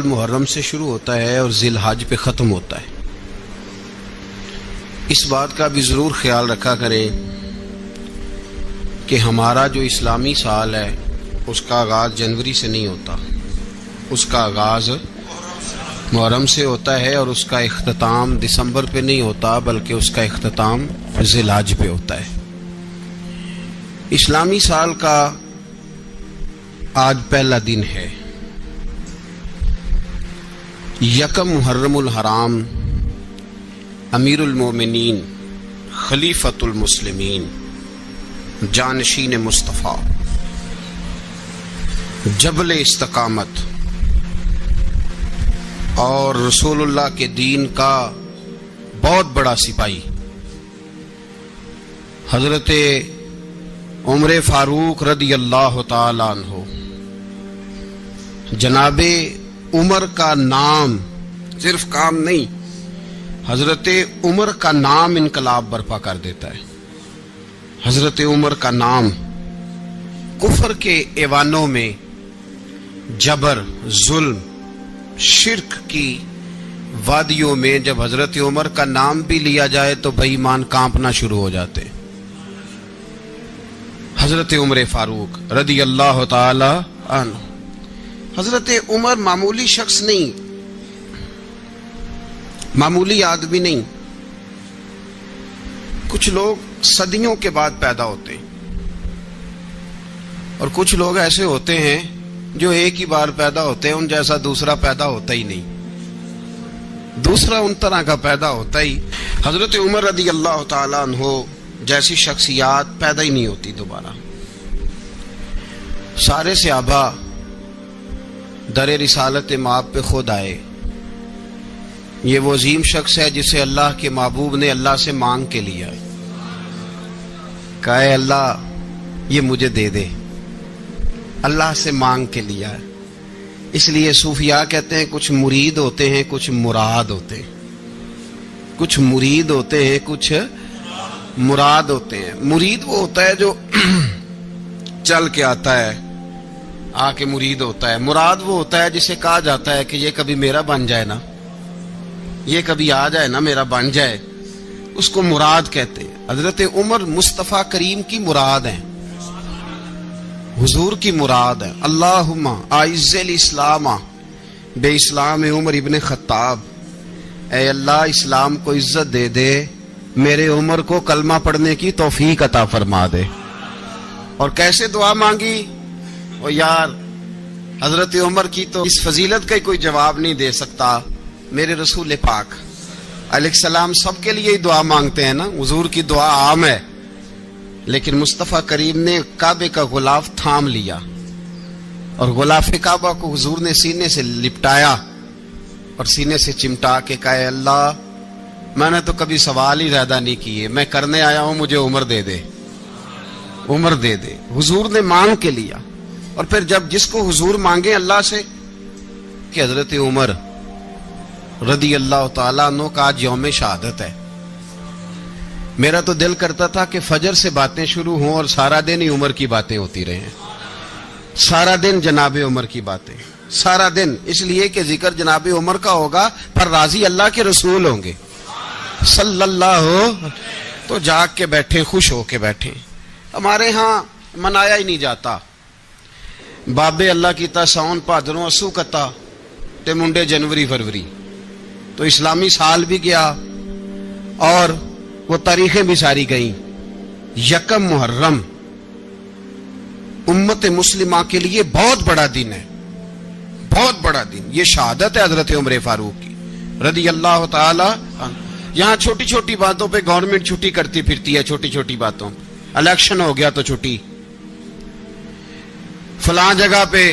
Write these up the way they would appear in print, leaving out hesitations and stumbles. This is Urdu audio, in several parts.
محرم سے شروع ہوتا ہے اور ذی الحج پہ ختم ہوتا ہے۔ اس بات کا بھی ضرور خیال رکھا کریں کہ ہمارا جو اسلامی سال ہے اس کا آغاز جنوری سے نہیں ہوتا، اس کا آغاز محرم سے ہوتا ہے اور اس کا اختتام دسمبر پہ نہیں ہوتا بلکہ اس کا اختتام ذی الحج پہ ہوتا ہے۔ اسلامی سال کا آج پہلا دن ہے، یکم محرم الحرام، امیر المومنین خلیفۃ المسلمین جانشین مصطفیٰ جبل استقامت اور رسول اللہ کے دین کا بہت بڑا سپاہی حضرت عمر فاروق رضی اللہ تعالی عنہ، جناب عمر کا نام صرف کام نہیں، حضرت عمر کا نام انقلاب برپا کر دیتا ہے۔ حضرت عمر کا نام کفر کے ایوانوں میں جبر، ظلم، شرک کی وادیوں میں جب حضرت عمر کا نام بھی لیا جائے تو بے ایمان کانپنا شروع ہو جاتے۔ حضرت عمر فاروق رضی اللہ تعالی عنہ، حضرت عمر معمولی شخص نہیں، معمولی آدمی نہیں۔ کچھ لوگ صدیوں کے بعد پیدا ہوتے ہیں اور کچھ لوگ ایسے ہوتے ہیں جو ایک ہی بار پیدا ہوتے ہیں، ان جیسا دوسرا پیدا ہوتا ہی نہیں، دوسرا ان طرح کا پیدا ہوتا ہی۔ حضرت عمر رضی اللہ تعالی عنہ جیسی شخصیات پیدا ہی نہیں ہوتی دوبارہ۔ سارے صحابہ در رسالت مآب پہ خود آئے۔ یہ وہ عظیم شخص ہے جسے اللہ کے محبوب نے اللہ سے مانگ کے لیا ہے، کہا ہے اللہ یہ مجھے دے دے، اللہ سے مانگ کے لیا ہے۔ اس لیے صوفیاء کہتے ہیں کچھ مرید ہوتے ہیں کچھ مراد ہوتے ہیں، کچھ مرید ہوتے ہیں کچھ مراد ہوتے ہیں۔ مرید وہ ہوتا ہے جو چل کے آتا ہے، آ کے مرید ہوتا ہے۔ مراد وہ ہوتا ہے جسے کہا جاتا ہے کہ یہ کبھی میرا بن جائے نا، یہ کبھی آ جائے نا، میرا بن جائے، اس کو مراد کہتے ہیں۔ حضرت عمر مصطفیٰ کریم کی مراد ہیں، حضور کی مراد ہے۔ اللہم اعز الاسلام بے اسلام عمر ابن خطاب، اے اللہ اسلام کو عزت دے دے، میرے عمر کو کلمہ پڑھنے کی توفیق عطا فرما دے۔ اور کیسے دعا مانگی؟ اور یار حضرت عمر کی تو اس فضیلت کا کوئی جواب نہیں دے سکتا۔ میرے رسول پاک علیہ السلام سب کے لیے ہی دعا مانگتے ہیں نا، حضور کی دعا عام ہے، لیکن مصطفیٰ کریم نے کعبے کا غلاف تھام لیا اور غلاف کعبہ کو حضور نے سینے سے لپٹایا اور سینے سے چمٹا کے کہا، اللہ میں نے تو کبھی سوال ہی زیادہ نہیں کیے، میں کرنے آیا ہوں، مجھے عمر دے دے، عمر دے دے۔ حضور نے مانگ کے لیا۔ اور پھر جب جس کو حضور مانگے اللہ سے کہ حضرت عمر رضی اللہ تعالیٰ عنہ کا آج یوم شہادت ہے، میرا تو دل کرتا تھا کہ فجر سے باتیں شروع ہوں اور سارا دن ہی عمر کی باتیں ہوتی رہیں، سارا دن جناب عمر کی باتیں، سارا دن، اس لیے کہ ذکر جناب عمر کا ہوگا پر راضی اللہ کے رسول ہوں گے صلی اللہ، تو جاگ کے بیٹھے، خوش ہو کے بیٹھے۔ ہمارے ہاں منایا ہی نہیں جاتا، بابے اللہ کی تا ساؤن بھادروں اسو کتا تے منڈے جنوری فروری، تو اسلامی سال بھی گیا اور وہ تاریخیں بھی ساری گئیں۔ یکم محرم امت مسلمہ کے لیے بہت بڑا دن ہے، بہت بڑا دن۔ یہ شہادت ہے حضرت عمر فاروق کی رضی اللہ تعالی عنہ۔ یہاں چھوٹی چھوٹی باتوں پہ گورنمنٹ چھٹی کرتی پھرتی ہے، چھوٹی چھوٹی باتوں، الیکشن ہو گیا تو چھٹی، فلاں جگہ پہ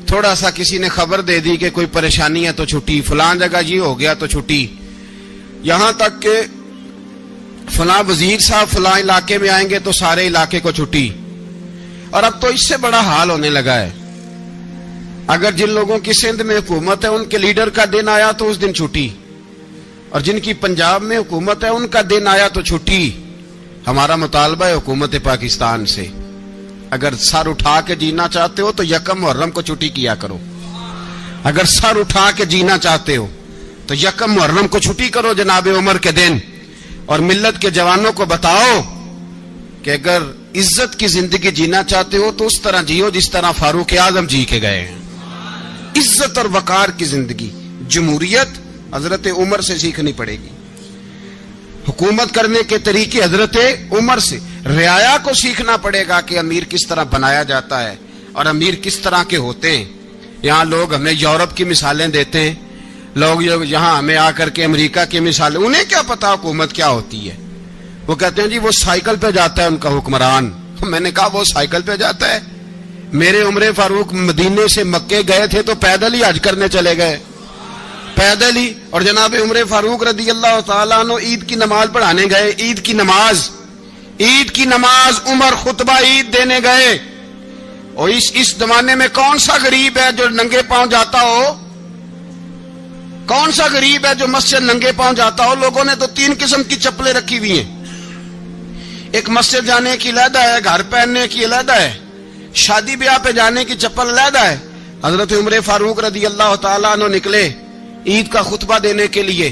تھوڑا سا کسی نے خبر دے دی کہ کوئی پریشانی ہے تو چھٹی، فلاں جگہ یہ ہو گیا تو چھٹی، یہاں تک کہ فلاں وزیر صاحب فلاں علاقے میں آئیں گے تو سارے علاقے کو چھٹی۔ اور اب تو اس سے بڑا حال ہونے لگا ہے، اگر جن لوگوں کی سندھ میں حکومت ہے ان کے لیڈر کا دن آیا تو اس دن چھٹی، اور جن کی پنجاب میں حکومت ہے ان کا دن آیا تو چھٹی۔ ہمارا مطالبہ ہے حکومت پاکستان سے، اگر سر اٹھا کے جینا چاہتے ہو تو یکم محرم کو چھٹی کیا کرو، اگر سر اٹھا کے جینا چاہتے ہو تو یکم محرم کو چھٹی کرو جناب عمر کے دن، اور ملت کے جوانوں کو بتاؤ کہ اگر عزت کی زندگی جینا چاہتے ہو تو اس طرح جیو جس طرح فاروق اعظم جی کے گئے ہیں۔ عزت اور وقار کی زندگی، جمہوریت حضرت عمر سے سیکھنی پڑے گی، حکومت کرنے کے طریقے حضرت عمر سے، رعایا کو سیکھنا پڑے گا کہ امیر کس طرح بنایا جاتا ہے اور امیر کس طرح کے ہوتے ہیں۔ یہاں لوگ ہمیں یورپ کی مثالیں دیتے ہیں، لوگ یہاں ہمیں آ کر کے امریکہ کی مثالیں، انہیں کیا پتا حکومت کیا ہوتی ہے؟ وہ کہتے ہیں جی وہ سائیکل پہ جاتا ہے ان کا حکمران۔ میں نے کہا وہ سائیکل پہ جاتا ہے؟ میرے عمر فاروق مدینے سے مکے گئے تھے تو پیدل ہی حج کرنے چلے گئے، پیدل ہی۔ اور جناب عمر فاروق رضی اللہ تعالیٰ عنہ عید کی نماز پڑھانے گئے، عید کی نماز عمر خطبہ عید دینے گئے۔ اور اس زمانے میں کون سا غریب ہے جو ننگے پاؤں جاتا ہو؟ کون سا غریب ہے جو مسجد ننگے پاؤں جاتا ہو؟ لوگوں نے تو 3 قسم کی چپلیں رکھی ہوئی ہیں، ایک مسجد جانے کی علیحدہ ہے، گھر پہننے کی علیحدہ ہے، شادی بیاہ پہ جانے کی چپل علیحدہ ہے۔ حضرت عمر فاروق رضی اللہ تعالیٰ عنہ نکلے عید کا خطبہ دینے کے لیے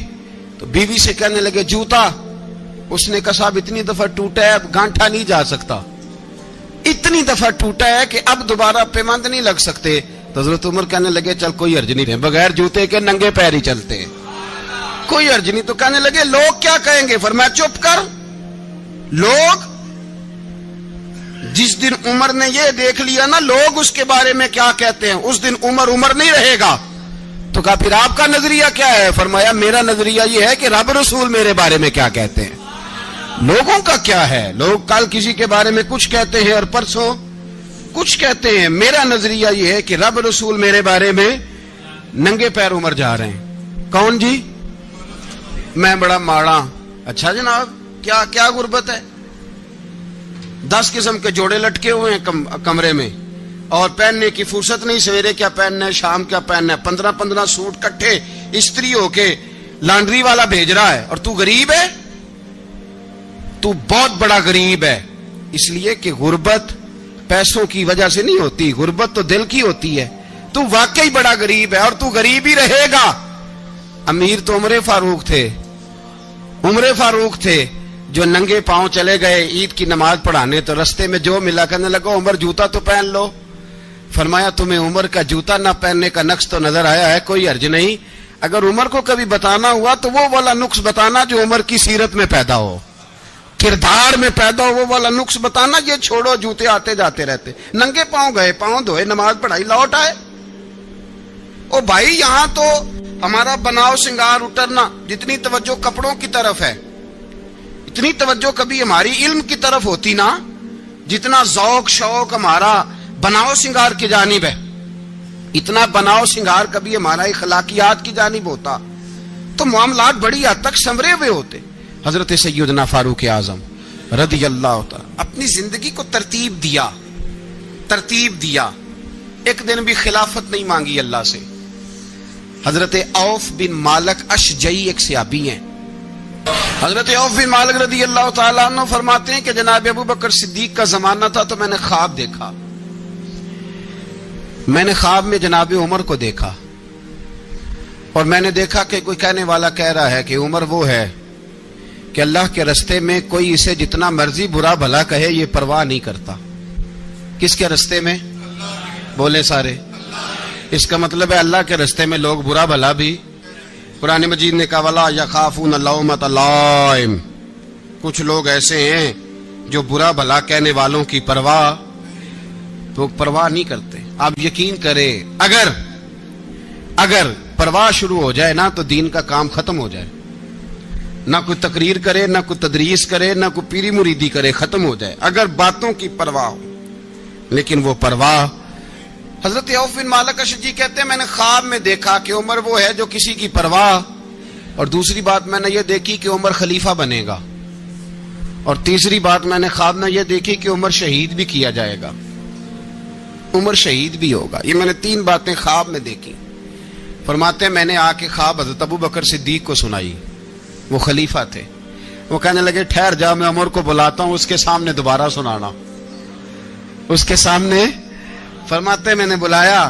تو بیوی سے کہنے لگے جوتا۔ اس نے کہا صاحب اتنی دفعہ ٹوٹا ہے اب گانٹھا نہیں جا سکتا، اتنی دفعہ ٹوٹا ہے کہ اب دوبارہ پیمند نہیں لگ سکتے۔ تو حضرت عمر کہنے لگے چل کوئی حرج نہیں ہے، بغیر جوتے کے ننگے پیر ہی چلتے ہیں، کوئی حرج نہیں۔ تو کہنے لگے لوگ کیا کہیں گے؟ فرمایا چپ کر، لوگ جس دن عمر نے یہ دیکھ لیا نا لوگ اس کے بارے میں کیا کہتے ہیں، اس دن عمر نہیں رہے گا۔ تو کہا پھر آپ کا نظریہ کیا ہے؟ فرمایا میرا نظریہ یہ ہے کہ رب رسول میرے بارے میں کیا کہتے ہیں، لوگوں کا کیا ہے؟ لوگ کل کسی کے بارے میں کچھ کہتے ہیں اور پرسوں کچھ کہتے ہیں، میرا نظریہ یہ ہے کہ رب رسول میرے بارے میں ننگے پیر عمر جا رہے ہیں۔ کون جی؟ میں بڑا ماڑا۔ اچھا جناب کیا غربت ہے؟ 10 قسم کے جوڑے لٹکے ہوئے ہیں کمرے میں اور پہننے کی فرصت نہیں، سویرے کیا پہننا ہے شام کیا پہننا ہے، 15 سوٹ کٹھے استری ہو کے لانڈری والا بھیج رہا ہے، اور تو غریب ہے، تو بہت بڑا غریب ہے۔ اس لیے کہ غربت پیسوں کی وجہ سے نہیں ہوتی، غربت تو دل کی ہوتی ہے۔ تو واقعی بڑا غریب ہے اور تو غریب ہی رہے گا۔ امیر تو عمر فاروق تھے جو ننگے پاؤں چلے گئے عید کی نماز پڑھانے، تو رستے میں جو ملا کہنے لگا عمر جوتا تو پہن لو۔ فرمایا تمہیں عمر کا جوتا نہ پہننے کا نقص تو نظر آیا ہے، کوئی حرج نہیں، اگر عمر کو کبھی بتانا ہوا تو وہ والا نقص بتانا جو عمر کی سیرت میں پیدا ہو، کردار میں پیدا ہو، وہ والا نقص بتانا، یہ چھوڑو جوتے آتے جاتے رہتے۔ ننگے پاؤں گئے، پاؤں دھوئے، نماز پڑھائی، لوٹ آئے۔ او بھائی یہاں تو ہمارا بناؤ سنگار اترنا، جتنی توجہ کپڑوں کی طرف ہے اتنی توجہ کبھی ہماری علم کی طرف ہوتی نا، جتنا ذوق شوق ہمارا بناؤ سنگار کی جانب ہے، اتنا بناؤ سنگار کبھی ہمارا اخلاقیات کی جانب ہوتا تو معاملات بڑی حد تک سنورے ہوئے ہوتے۔ حضرت سیدنا فاروق اعظم رضی اللہ تعالی اپنی زندگی کو ترتیب دیا، ایک دن بھی خلافت نہیں مانگی اللہ سے۔ حضرت عوف بن مالک اشجعی ایک صحابی ہیں، حضرت عوف بن مالک رضی اللہ تعالیٰ عنہ فرماتے ہیں کہ جناب ابو بکر صدیق کا زمانہ تھا تو میں نے خواب دیکھا، میں نے خواب میں جناب عمر کو دیکھا، اور میں نے دیکھا کہ کوئی کہنے والا کہہ رہا ہے کہ عمر وہ ہے کہ اللہ کے رستے میں کوئی اسے جتنا مرضی برا بھلا کہے یہ پرواہ نہیں کرتا۔ کس کے رستے میں؟ بولے سارے۔ اس کا مطلب ہے اللہ کے رستے میں لوگ برا بھلا بھی، قرآن مجید نے کہا وَلَا يَخَافُونَ لَوْمَةَ لَائِمٍ، کچھ لوگ ایسے ہیں جو برا بھلا کہنے والوں کی پرواہ نہیں کرتے۔ آپ یقین کریں اگر پرواہ شروع ہو جائے نا تو دین کا کام ختم ہو جائے، نہ کوئی تقریر کرے، نہ کوئی تدریس کرے، نہ کوئی پیری مریدی کرے، ختم ہو جائے اگر باتوں کی پرواہ ہو۔ لیکن وہ پرواہ، حضرت عوف بن مالک اشجعی کہتے ہیں میں نے خواب میں دیکھا کہ عمر وہ ہے جو کسی کی پرواہ، اور دوسری بات میں نے یہ دیکھی کہ عمر خلیفہ بنے گا، اور تیسری بات میں نے خواب میں یہ دیکھی کہ عمر شہید بھی کیا جائے گا، عمر شہید بھی ہوگا۔ یہ میں نے 3 باتیں خواب میں دیکھی۔ فرماتے ہیں میں نے آ کے خواب حضرت ابو بکر صدیق کو سنائی، وہ خلیفہ تھے۔ وہ کہنے لگے ٹھہر جا، میں عمر کو بلاتا ہوں، اس کے سامنے دوبارہ سنانا، اس کے سامنے۔ فرماتے ہیں میں نے بلایا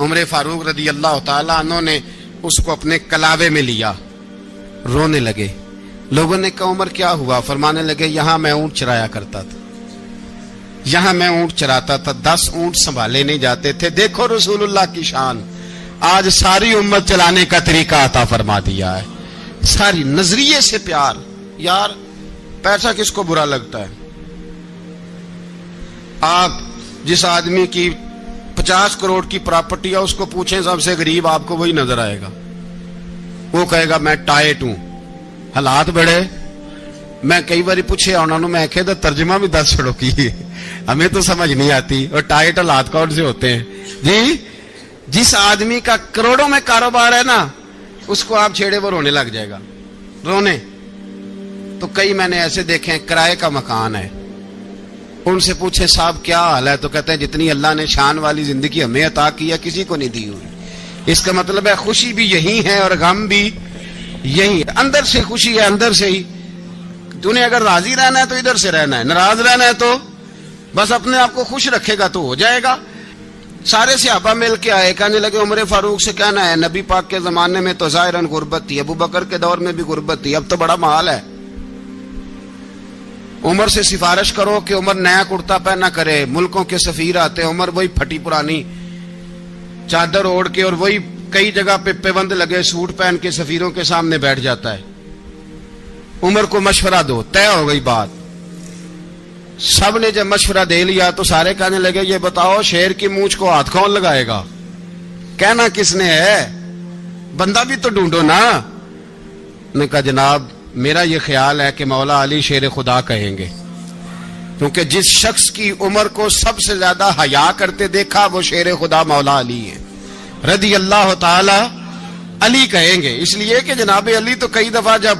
عمر فاروق رضی اللہ تعالیٰ عنہ نے اس کو اپنے کلاوے میں لیا، رونے لگے۔ لوگوں نے کہا عمر کیا ہوا؟ فرمانے لگے یہاں میں اونٹ چرایا کرتا تھا، یہاں میں اونٹ چراتا تھا، 10 اونٹ سنبھالے نہیں جاتے تھے، دیکھو رسول اللہ کی شان، آج ساری امت چلانے کا طریقہ عطا فرما دیا ہے۔ ساری نظریے سے پیار۔ یار پیسہ کس کو برا لگتا ہے؟ آپ جس آدمی کی 50 کروڑ کی پراپرٹی ہے اس کو پوچھیں سب سے غریب، آپ کو وہی نظر آئے گا۔ وہ کہے گا میں ٹائٹ ہوں، حالات بڑے۔ میں کئی باری پوچھے انہوں نے، میں کہتا ترجمہ بھی 10 چھڑوں کی ہے، ہمیں تو سمجھ نہیں آتی، اور ٹائٹ حالات کون سے ہوتے ہیں جی؟ جس آدمی کا کروڑوں میں کاروبار ہے نا، اس کو آپ چھیڑے وہ رونے لگ جائے گا، رونے۔ تو کئی میں نے ایسے دیکھے ہیں کرائے کا مکان ہے، ان سے پوچھے صاحب کیا حال ہے، تو کہتے ہیں جتنی اللہ نے شان والی زندگی ہمیں عطا کی ہے کسی کو نہیں دی ہوئی۔ اس کا مطلب ہے خوشی بھی یہی ہے اور غم بھی یہی ہے، اندر سے خوشی ہے، اندر سے ہی۔ تُنے اگر راضی رہنا ہے تو ادھر سے رہنا ہے، ناراض رہنا ہے تو بس اپنے آپ کو خوش رکھے گا تو ہو جائے گا۔ سارے صحابہ مل کے آئے، کہنے لگے عمر فاروق سے کہنا ہے نبی پاک کے زمانے میں تو ظاہراً غربت تھی، ابو بکر کے دور میں بھی غربت تھی، اب تو بڑا مال ہے، عمر سے سفارش کرو کہ عمر نیا کرتا پہنا کرے۔ ملکوں کے سفیر آتے، عمر وہی پھٹی پرانی چادر اوڑھ کے اور وہی کئی جگہ پہ پیوند لگے سوٹ پہن کے سفیروں کے سامنے بیٹھ جاتا ہے۔ عمر کو مشورہ دو، طے ہو گئی بات۔ سب نے جب مشورہ دے لیا تو سارے کہنے لگے یہ بتاؤ شیر کی مونچھ کو ہاتھ کون لگائے گا؟ کہنا کس نے ہے؟ بندہ بھی تو ڈھونڈو نا۔ نے کہا جناب میرا یہ خیال ہے کہ مولا علی شیر خدا کہیں گے، کیونکہ جس شخص کی عمر کو سب سے زیادہ حیا کرتے دیکھا وہ شیر خدا مولا علی ہے رضی اللہ تعالی علی کہیں گے۔ اس لیے کہ جناب علی تو کئی دفعہ جب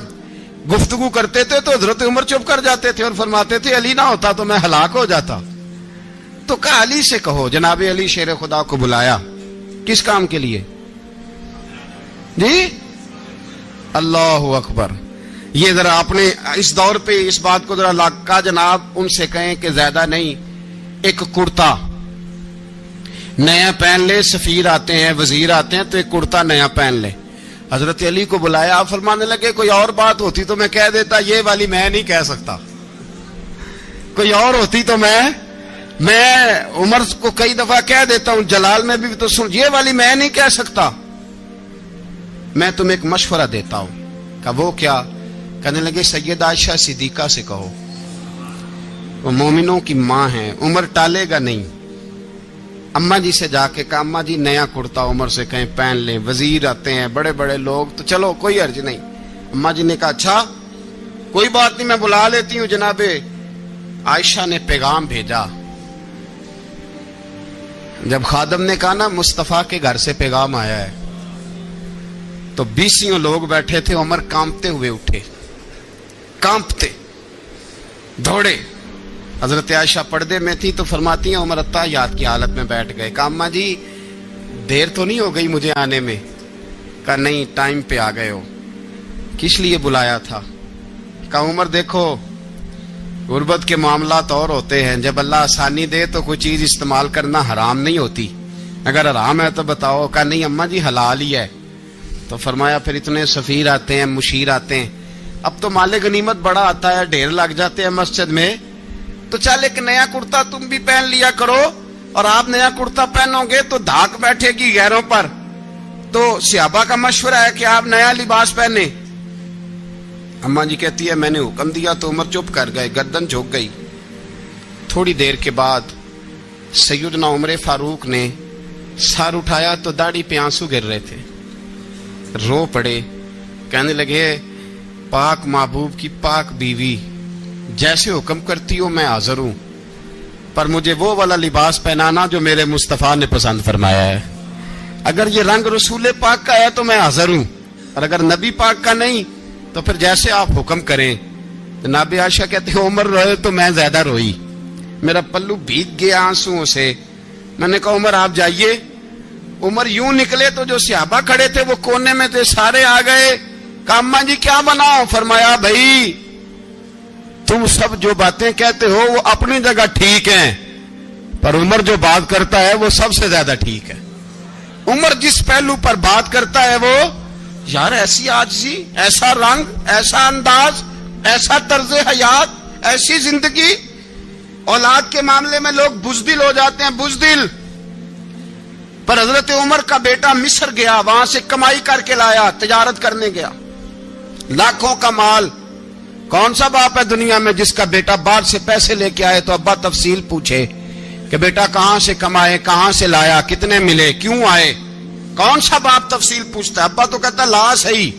گفتگو کرتے تھے تو حضرت عمر چپ کر جاتے تھے اور فرماتے تھے علی نہ ہوتا تو میں ہلاک ہو جاتا۔ تو کہا علی سے کہو۔ جناب علی شیر خدا کو بلایا، کس کام کے لیے جی؟ اللہ اکبر۔ یہ ذرا آپ نے اس دور پہ اس بات کو ذرا لاکا جناب ان سے کہیں کہ زیادہ نہیں، ایک کرتا نیا پہن لے، سفیر آتے ہیں وزیر آتے ہیں تو ایک کرتا نیا پہن لے۔ حضرت علی کو بلایا، آپ فرمانے لگے کوئی اور بات ہوتی تو میں کہہ دیتا، یہ والی میں نہیں کہہ سکتا، کوئی اور ہوتی تو میں عمر کو کئی دفعہ کہہ دیتا ہوں، جلال میں بھی تو سن، یہ والی میں نہیں کہہ سکتا، میں تمہیں ایک مشورہ دیتا ہوں۔ کہ وہ کیا؟ کہنے لگے سید عائشہ صدیقہ سے کہو، وہ مومنوں کی ماں ہیں، عمر ٹالے گا نہیں۔ اماں جی سے جا کے کہا اماں جی نیا کرتا عمر سے کہیں پہن لیں، وزیر آتے ہیں بڑے بڑے لوگ تو چلو کوئی عرض نہیں۔ اماں جی نے کہا اچھا کوئی بات نہیں میں بلا لیتی ہوں۔ جناب عائشہ نے پیغام بھیجا، جب خادم نے کہا نا مصطفیٰ کے گھر سے پیغام آیا ہے تو 20 لوگ بیٹھے تھے، عمر کانپتے ہوئے اٹھے، کانپتے دوڑے۔ حضرت عائشہ پردے میں تھی تو فرماتی ہیں عمر اتحیات کی حالت میں بیٹھ گئے۔ کہا اماں جی دیر تو نہیں ہو گئی مجھے آنے میں؟ کہا نہیں ٹائم پہ آ گئے ہو۔ کس لیے بلایا تھا؟ کہا عمر دیکھو غربت کے معاملات اور ہوتے ہیں، جب اللہ آسانی دے تو کوئی چیز استعمال کرنا حرام نہیں ہوتی، اگر حرام ہے تو بتاؤ۔ کہا نہیں اماں جی حلال ہی ہے۔ تو فرمایا پھر اتنے سفیر آتے ہیں مشیر آتے ہیں، اب تو مال غنیمت بڑا آتا ہے، ڈھیر لگ جاتے ہیں مسجد میں، تو چل ایک نیا کرتا تم بھی پہن لیا کرو، اور آپ نیا کرتا پہنو گے تو دھاک بیٹھے گی غیروں پر۔ تو صحابہ کا مشورہ ہے کہ آپ نیا لباس پہنے۔ اماں جی کہتی ہے میں نے حکم دیا تو عمر چپ کر گئے، گردن جھک گئی۔ تھوڑی دیر کے بعد سیدنا عمر فاروق نے سر اٹھایا تو داڑھی پہ آنسو گر رہے تھے، رو پڑے، کہنے لگے پاک محبوب کی پاک بیوی جیسے حکم کرتی ہو میں حاضر ہوں، پر مجھے وہ والا لباس پہنانا جو میرے مصطفیٰ نے پسند فرمایا ہے، اگر یہ رنگ رسول پاک کا ہے تو میں حاضر ہوں، اور اگر نبی پاک کا نہیں تو پھر جیسے آپ حکم کریں۔ جناب عائشہ کہتے ہیں عمر روئے تو میں زیادہ روئی، میرا پلو بھیگ گیا آنسوؤں سے۔ میں نے کہا عمر آپ جائیے۔ عمر یوں نکلے تو جو صحابہ کھڑے تھے وہ کونے میں تھے، سارے آ گئے۔ کہا اماں جی کیا بناؤ؟ فرمایا بھائی تم سب جو باتیں کہتے ہو وہ اپنی جگہ ٹھیک ہیں، پر عمر جو بات کرتا ہے وہ سب سے زیادہ ٹھیک ہے۔ عمر جس پہلو پر بات کرتا ہے وہ یار ایسی عاجزی، ایسا رنگ، ایسا انداز، ایسا طرز حیات، ایسی زندگی. اولاد کے معاملے میں لوگ بزدل ہو جاتے ہیں، بزدل. پر حضرت عمر کا بیٹا مصر گیا، وہاں سے کمائی کر کے لایا، تجارت کرنے گیا، لاکھوں کا مال. کون سا باپ ہے دنیا میں جس کا بیٹا باہر سے پیسے لے کے آئے تو ابا تفصیل پوچھے کہ بیٹا کہاں سے کمائے، کہاں سے لایا، کتنے ملے، کیوں آئے؟ کون سا باپ تفصیل پوچھتا ہے؟ ابا تو کہتا ہے لا صحیح،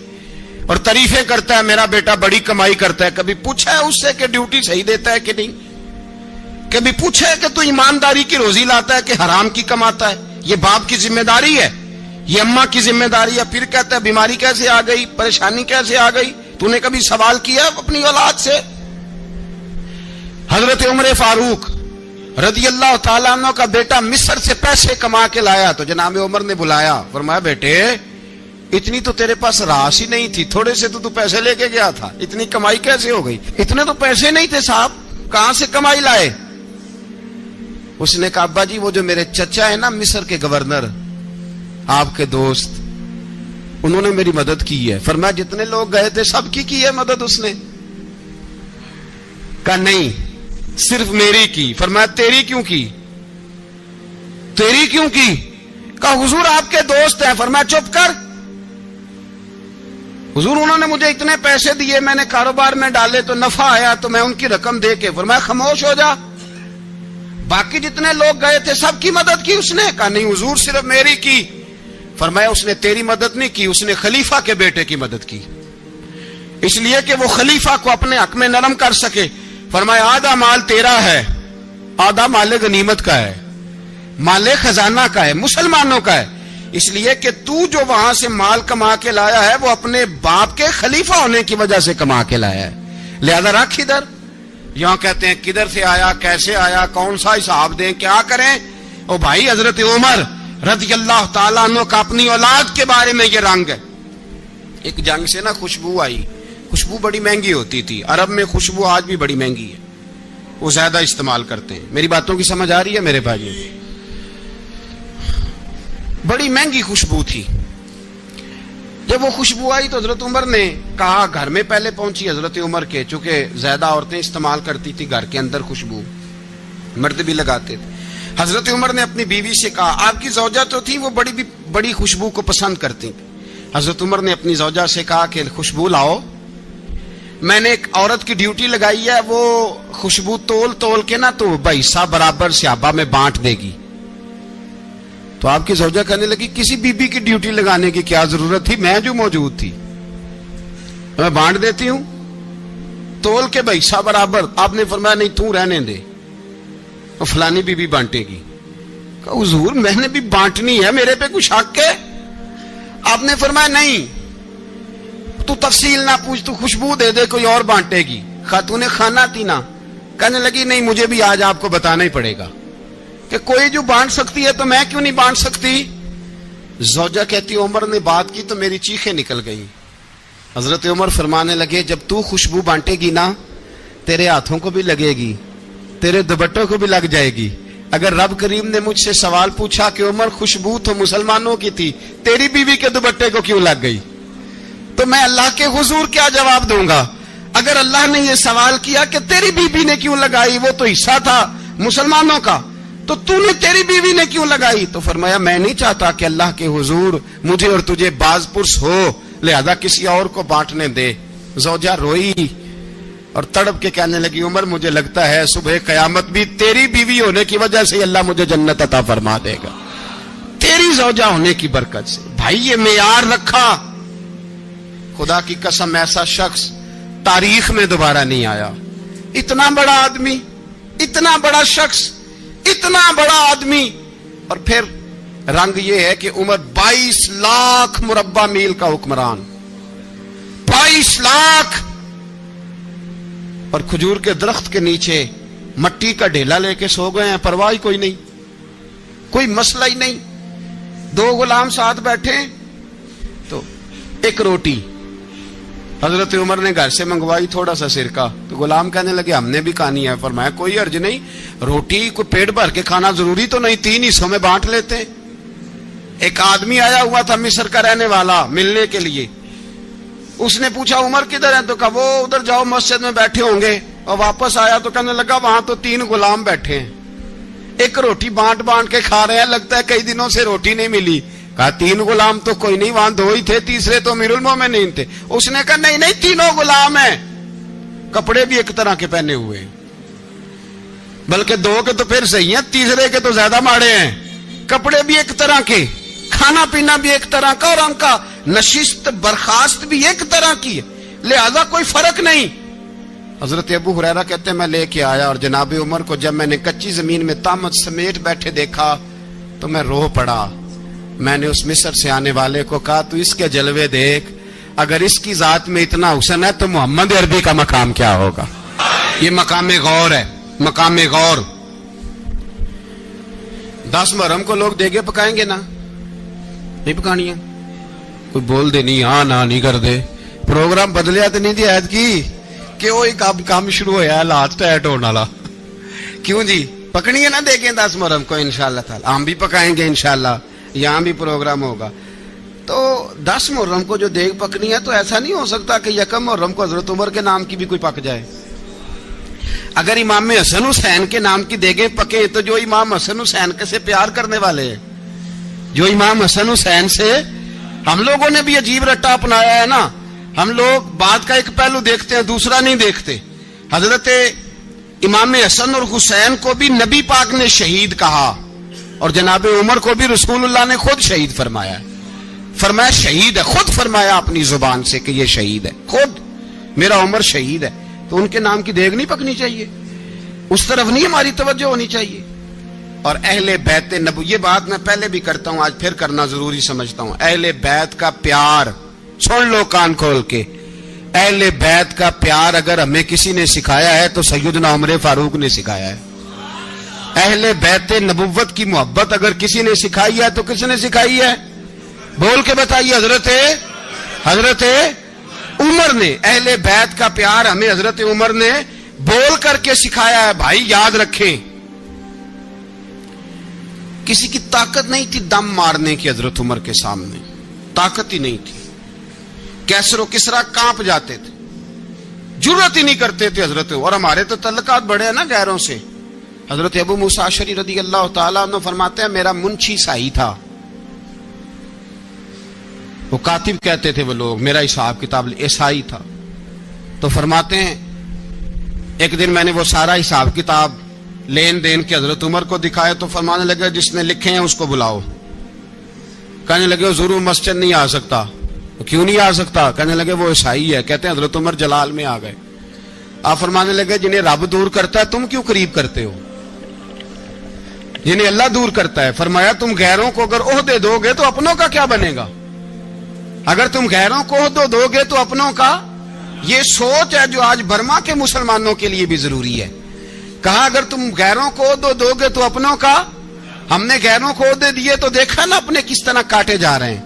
اور تعریفیں کرتا ہے میرا بیٹا بڑی کمائی کرتا ہے. کبھی پوچھا ہے اس سے کہ ڈیوٹی صحیح دیتا ہے کہ نہیں؟ کبھی پوچھا ہے کہ تو ایمانداری کی روزی لاتا ہے کہ حرام کی کماتا ہے؟ یہ باپ کی ذمہ داری ہے، یہ اماں کی ذمہ داری ہے. پھر کہتا ہے بیماری کیسے آ گئی، پریشانی کیسے آ گئی؟ تو نے کبھی سوال کیا اپنی اولاد سے؟ حضرت عمر فاروق رضی اللہ تعالیٰ عنہ کا بیٹا مصر سے پیسے کما کے لایا تو جناب عمر نے بلایا، فرمایا بیٹے اتنی تو تیرے پاس راس ہی نہیں تھی، تھوڑے سے تو پیسے لے کے گیا تھا، اتنی کمائی کیسے ہو گئی؟ اتنے تو پیسے نہیں تھے صاحب، کہاں سے کمائی لائے؟ اس نے کہا ابا جی وہ جو میرے چچا ہے نا مصر کے گورنر، آپ کے دوست، انہوں نے میری مدد کی ہے. فرمایا جتنے لوگ گئے تھے سب کی ہے مدد اس نے؟ کہا نہیں صرف میری کی. فرمایا تیری کیوں کی؟ تیری کیوں کی؟ کہا حضور آپ کے دوست ہیں. فرمایا چپ کر حضور انہوں نے مجھے اتنے پیسے دیے، میں نے کاروبار میں ڈالے تو نفع آیا تو میں ان کی رقم دے کے. فرمایا خاموش ہو جا، باقی جتنے لوگ گئے تھے سب کی مدد کی اس نے؟ کہا نہیں حضور صرف میری کی. فرمایا اس نے تیری مدد نہیں کی، اس نے خلیفہ کے بیٹے کی مدد کی، اس لیے کہ وہ خلیفہ کو اپنے حق میں نرم کر سکے. فرمایا آدھا مال تیرا ہے، آدھا مال غنیمت کا ہے، مال خزانہ کا ہے، مسلمانوں کا ہے، اس لیے کہ تو جو وہاں سے مال کما کے لایا ہے وہ اپنے باپ کے خلیفہ ہونے کی وجہ سے کما کے لایا ہے، لہذا رکھ ادھر. یہاں کہتے ہیں کدھر سے آیا، کیسے آیا، کون سا حساب دیں، کیا کریں؟ او بھائی حضرت عمر رضی اللہ تعالیٰ عنہ کا اپنی اولاد کے بارے میں یہ رنگ ہے. ایک جنگ سے نا خوشبو آئی، خوشبو بڑی مہنگی ہوتی تھی، عرب میں خوشبو آج بھی بڑی مہنگی ہے، وہ زیادہ استعمال کرتے ہیں. میری باتوں کی سمجھ آ رہی ہے میرے بھائیوں؟ بڑی مہنگی خوشبو تھی. جب وہ خوشبو آئی تو حضرت عمر نے کہا، گھر میں پہلے پہنچی حضرت عمر کے، چونکہ زیادہ عورتیں استعمال کرتی تھی گھر کے اندر خوشبو، مرد بھی لگاتے تھے. حضرت عمر نے اپنی بیوی سے کہا، آپ کی زوجہ تو تھی وہ بڑی خوشبو کو پسند کرتی تھی. حضرت عمر نے اپنی زوجہ سے کہا کہ خوشبو لاؤ، میں نے ایک عورت کی ڈیوٹی لگائی ہے، وہ خوشبو تول کے نا تو حصہ برابر صحابہ میں بانٹ دے گی. تو آپ کی زوجہ کہنے لگی کسی بی بی کی ڈیوٹی لگانے کی کیا ضرورت تھی، میں جو موجود تھی میں بانٹ دیتی ہوں تول کے حصہ برابر. آپ نے فرمایا نہیں تو رہنے دے، فلانی بی بی بانٹے گی. کہا حضور میں نے بھی بانٹنی ہے، میرے پہ کچھ حق ہے؟ آپ نے فرمایا نہیں تو تفصیل نہ پوچھ، تو خوشبو دے دے، کوئی اور بانٹے گی. خاتون خانہ تھی نا، کہنے لگی نہیں مجھے بھی آج آپ کو بتانا ہی پڑے گا کہ کوئی جو بانٹ سکتی ہے تو میں کیوں نہیں بانٹ سکتی؟ زوجہ کہتی عمر نے بات کی تو میری چیخیں نکل گئی. حضرت عمر فرمانے لگے جب تو خوشبو بانٹے گی نا تیرے ہاتھوں کو بھی لگے گی، تیرے دوپٹوں کو بھی لگ جائے گی. اگر رب کریم نے مجھ سے سوال پوچھا کہ عمر خوشبو تو مسلمانوں کی تھی، تیری بیوی کے دوپٹے کو کیوں لگ گئی، تو میں اللہ کے حضور کیا جواب دوں گا؟ اگر اللہ نے یہ سوال کیا کہ تیری بیوی نے کیوں لگائی، وہ تو حصہ تھا مسلمانوں کا، تو نے تیری بیوی نے کیوں لگائی؟ تو فرمایا میں نہیں چاہتا کہ اللہ کے حضور مجھے اور تجھے باز پرس ہو، لہذا کسی اور کو بانٹنے دے. زوجہ روئی اور تڑپ کے کہنے لگی عمر مجھے لگتا ہے صبح قیامت بھی تیری بیوی ہونے کی وجہ سے اللہ مجھے جنت عطا فرما دے گا، تیری زوجہ ہونے کی برکت سے. بھائی یہ معیار رکھا، خدا کی قسم ایسا شخص تاریخ میں دوبارہ نہیں آیا. اتنا بڑا آدمی، اتنا بڑا شخص، اتنا بڑا آدمی، اور پھر رنگ یہ ہے کہ عمر 22 لاکھ مربع میل کا حکمران، 22 لاکھ، اور کھجور کے درخت کے نیچے مٹی کا ڈھیلا لے کے سو گئے ہیں، پرواہ کوئی نہیں، کوئی مسئلہ ہی نہیں. 2 غلام ساتھ بیٹھے تو ایک روٹی حضرت عمر نے گھر سے منگوائی، تھوڑا سا سرکہ، تو غلام کہنے لگے ہم نے بھی کھانی ہے. فرمایا کوئی حرج نہیں، روٹی کو پیٹ بھر کے کھانا ضروری تو نہیں، 3 حصوں میں بانٹ لیتے. ایک آدمی آیا ہوا تھا مصر کا رہنے والا ملنے کے لیے. اس نے پوچھا عمر کدھر ہے؟ تو کہا وہ ادھر جاؤ مسجد میں بیٹھے ہوں گے. اور واپس آیا تو کہنے لگا وہاں تو 3 غلام بیٹھے ہیں, ایک روٹی بانٹ بانٹ کے کھا رہے ہیں, لگتا ہے کئی دنوں سے روٹی نہیں ملی. کہا 3 غلام تو کوئی نہیں, وہاں 2 ہی تھے, تیسرے تو امیر المومنین تھے. اس نے کہا نہیں نہیں 3 غلام ہیں, کپڑے بھی ایک طرح کے پہنے ہوئے ہیں, بلکہ 2 کے تو پھر صحیح ہیں, تیسرے کے تو زیادہ ماڑے ہیں. کپڑے بھی ایک طرح کے, کھانا پینا بھی ایک طرح کا, اور ان کا نشست برخاست بھی ایک طرح کی ہے, لہذا کوئی فرق نہیں. حضرت ابو ہریرہ کہتے ہیں میں لے کے آیا, اور جناب عمر کو جب میں نے کچی زمین میں تامت سمیٹ بیٹھے دیکھا تو میں رو پڑا. میں نے اس مصر سے آنے والے کو کہا تو اس کے جلوے دیکھ, اگر اس کی ذات میں اتنا حسن ہے تو محمد عربی کا مقام کیا ہوگا. یہ مقام غور ہے, مقام غور. 10 محرم کو لوگ دیگے پکائیں گے نا, نہیں پکانی ہے؟ کوئی بول دے نہیں, ہاں نہ نہیں کر دے. پروگرام بدلیا تو نہیں دی عید کی کہ وہی کام شروع ہوا ہے لاسٹ ایٹ ہونے والا. کیوں جی, پکنی ہے نا دیکھیں 10 محرم کو انشاءاللہ تعالی. ہم بھی پکائیں گے انشاءاللہ, یہاں بھی پروگرام ہوگا. تو 10 محرم کو جو دیگ پکنی ہے تو ایسا نہیں ہو سکتا کہ 1 محرم کو حضرت عمر کے نام کی بھی کوئی پک جائے. اگر امام حسن حسین کے نام کی دیگیں پکے تو جو امام حسن حسین کے سے پیار کرنے والے ہیں, جو امام حسن حسین سے, ہم لوگوں نے بھی عجیب رٹا اپنایا ہے نا. ہم لوگ بات کا ایک پہلو دیکھتے ہیں, دوسرا نہیں دیکھتے. حضرت امام حسن اور حسین کو بھی نبی پاک نے شہید کہا, اور جناب عمر کو بھی رسول اللہ نے خود شہید فرمایا. فرمایا شہید ہے, خود فرمایا اپنی زبان سے کہ یہ شہید ہے, خود میرا عمر شہید ہے. تو ان کے نام کی دیگ نہیں پکنی چاہیے, اس طرف نہیں ہماری توجہ ہونی چاہیے. اور اہل بیت نبو, یہ بات میں پہلے بھی کرتا ہوں, آج پھر کرنا ضروری سمجھتا ہوں. اہل بیت کا پیار سن لو کان کھول کے. اہل بیت کا پیار اگر ہمیں کسی نے سکھایا ہے تو سیدنا عمر فاروق نے سکھایا ہے. اہل بیت نبوت کی محبت اگر کسی نے سکھائی ہے تو کس نے سکھائی ہے؟ بول کے بتائیے. حضرت عمر نے. اہل بیت کا پیار ہمیں حضرت عمر نے بول کر کے سکھایا ہے. بھائی یاد رکھیں, کسی کی طاقت نہیں تھی دم مارنے کی حضرت عمر کے سامنے, طاقت ہی نہیں تھی. کیسر و کسرا کانپ جاتے تھے, جرأت ہی نہیں کرتے تھے حضرت. اور ہمارے تو تعلقات بڑے ہیں نا غیروں سے. حضرت ابو موسیٰ اشعری رضی اللہ تعالیٰ عنہ فرماتے ہیں میرا منشی سائی تھا, وہ کاتب کہتے تھے وہ لوگ, میرا حساب کتاب عیسائی تھا. تو فرماتے ہیں ایک دن میں نے وہ سارا حساب کتاب لین دین کے حضرت عمر کو دکھائے تو فرمانے لگے جس نے لکھے ہیں اس کو بلاؤ. کہنے لگے حضور مسجد نہیں آ سکتا. کیوں نہیں آ سکتا؟ کہنے لگے وہ عیسائی ہے. کہتے ہیں حضرت عمر جلال میں آ گئے. آپ فرمانے لگے جنہیں رب دور کرتا ہے تم کیوں قریب کرتے ہو؟ جنہیں اللہ دور کرتا ہے. فرمایا تم غیروں کو اگر عہدے دو گے تو اپنوں کا کیا بنے گا؟ اگر تم غیروں کو عہدہ دو گے تو اپنوں کا. یہ سوچ ہے جو آج برما کے مسلمانوں کے لیے بھی ضروری ہے. کہا اگر تم غیروں کو عہدہ دو گے تو اپنوں کا. ہم نے غیروں کو عہدے دیے تو دیکھا نا اپنے کس طرح کاٹے جا رہے ہیں.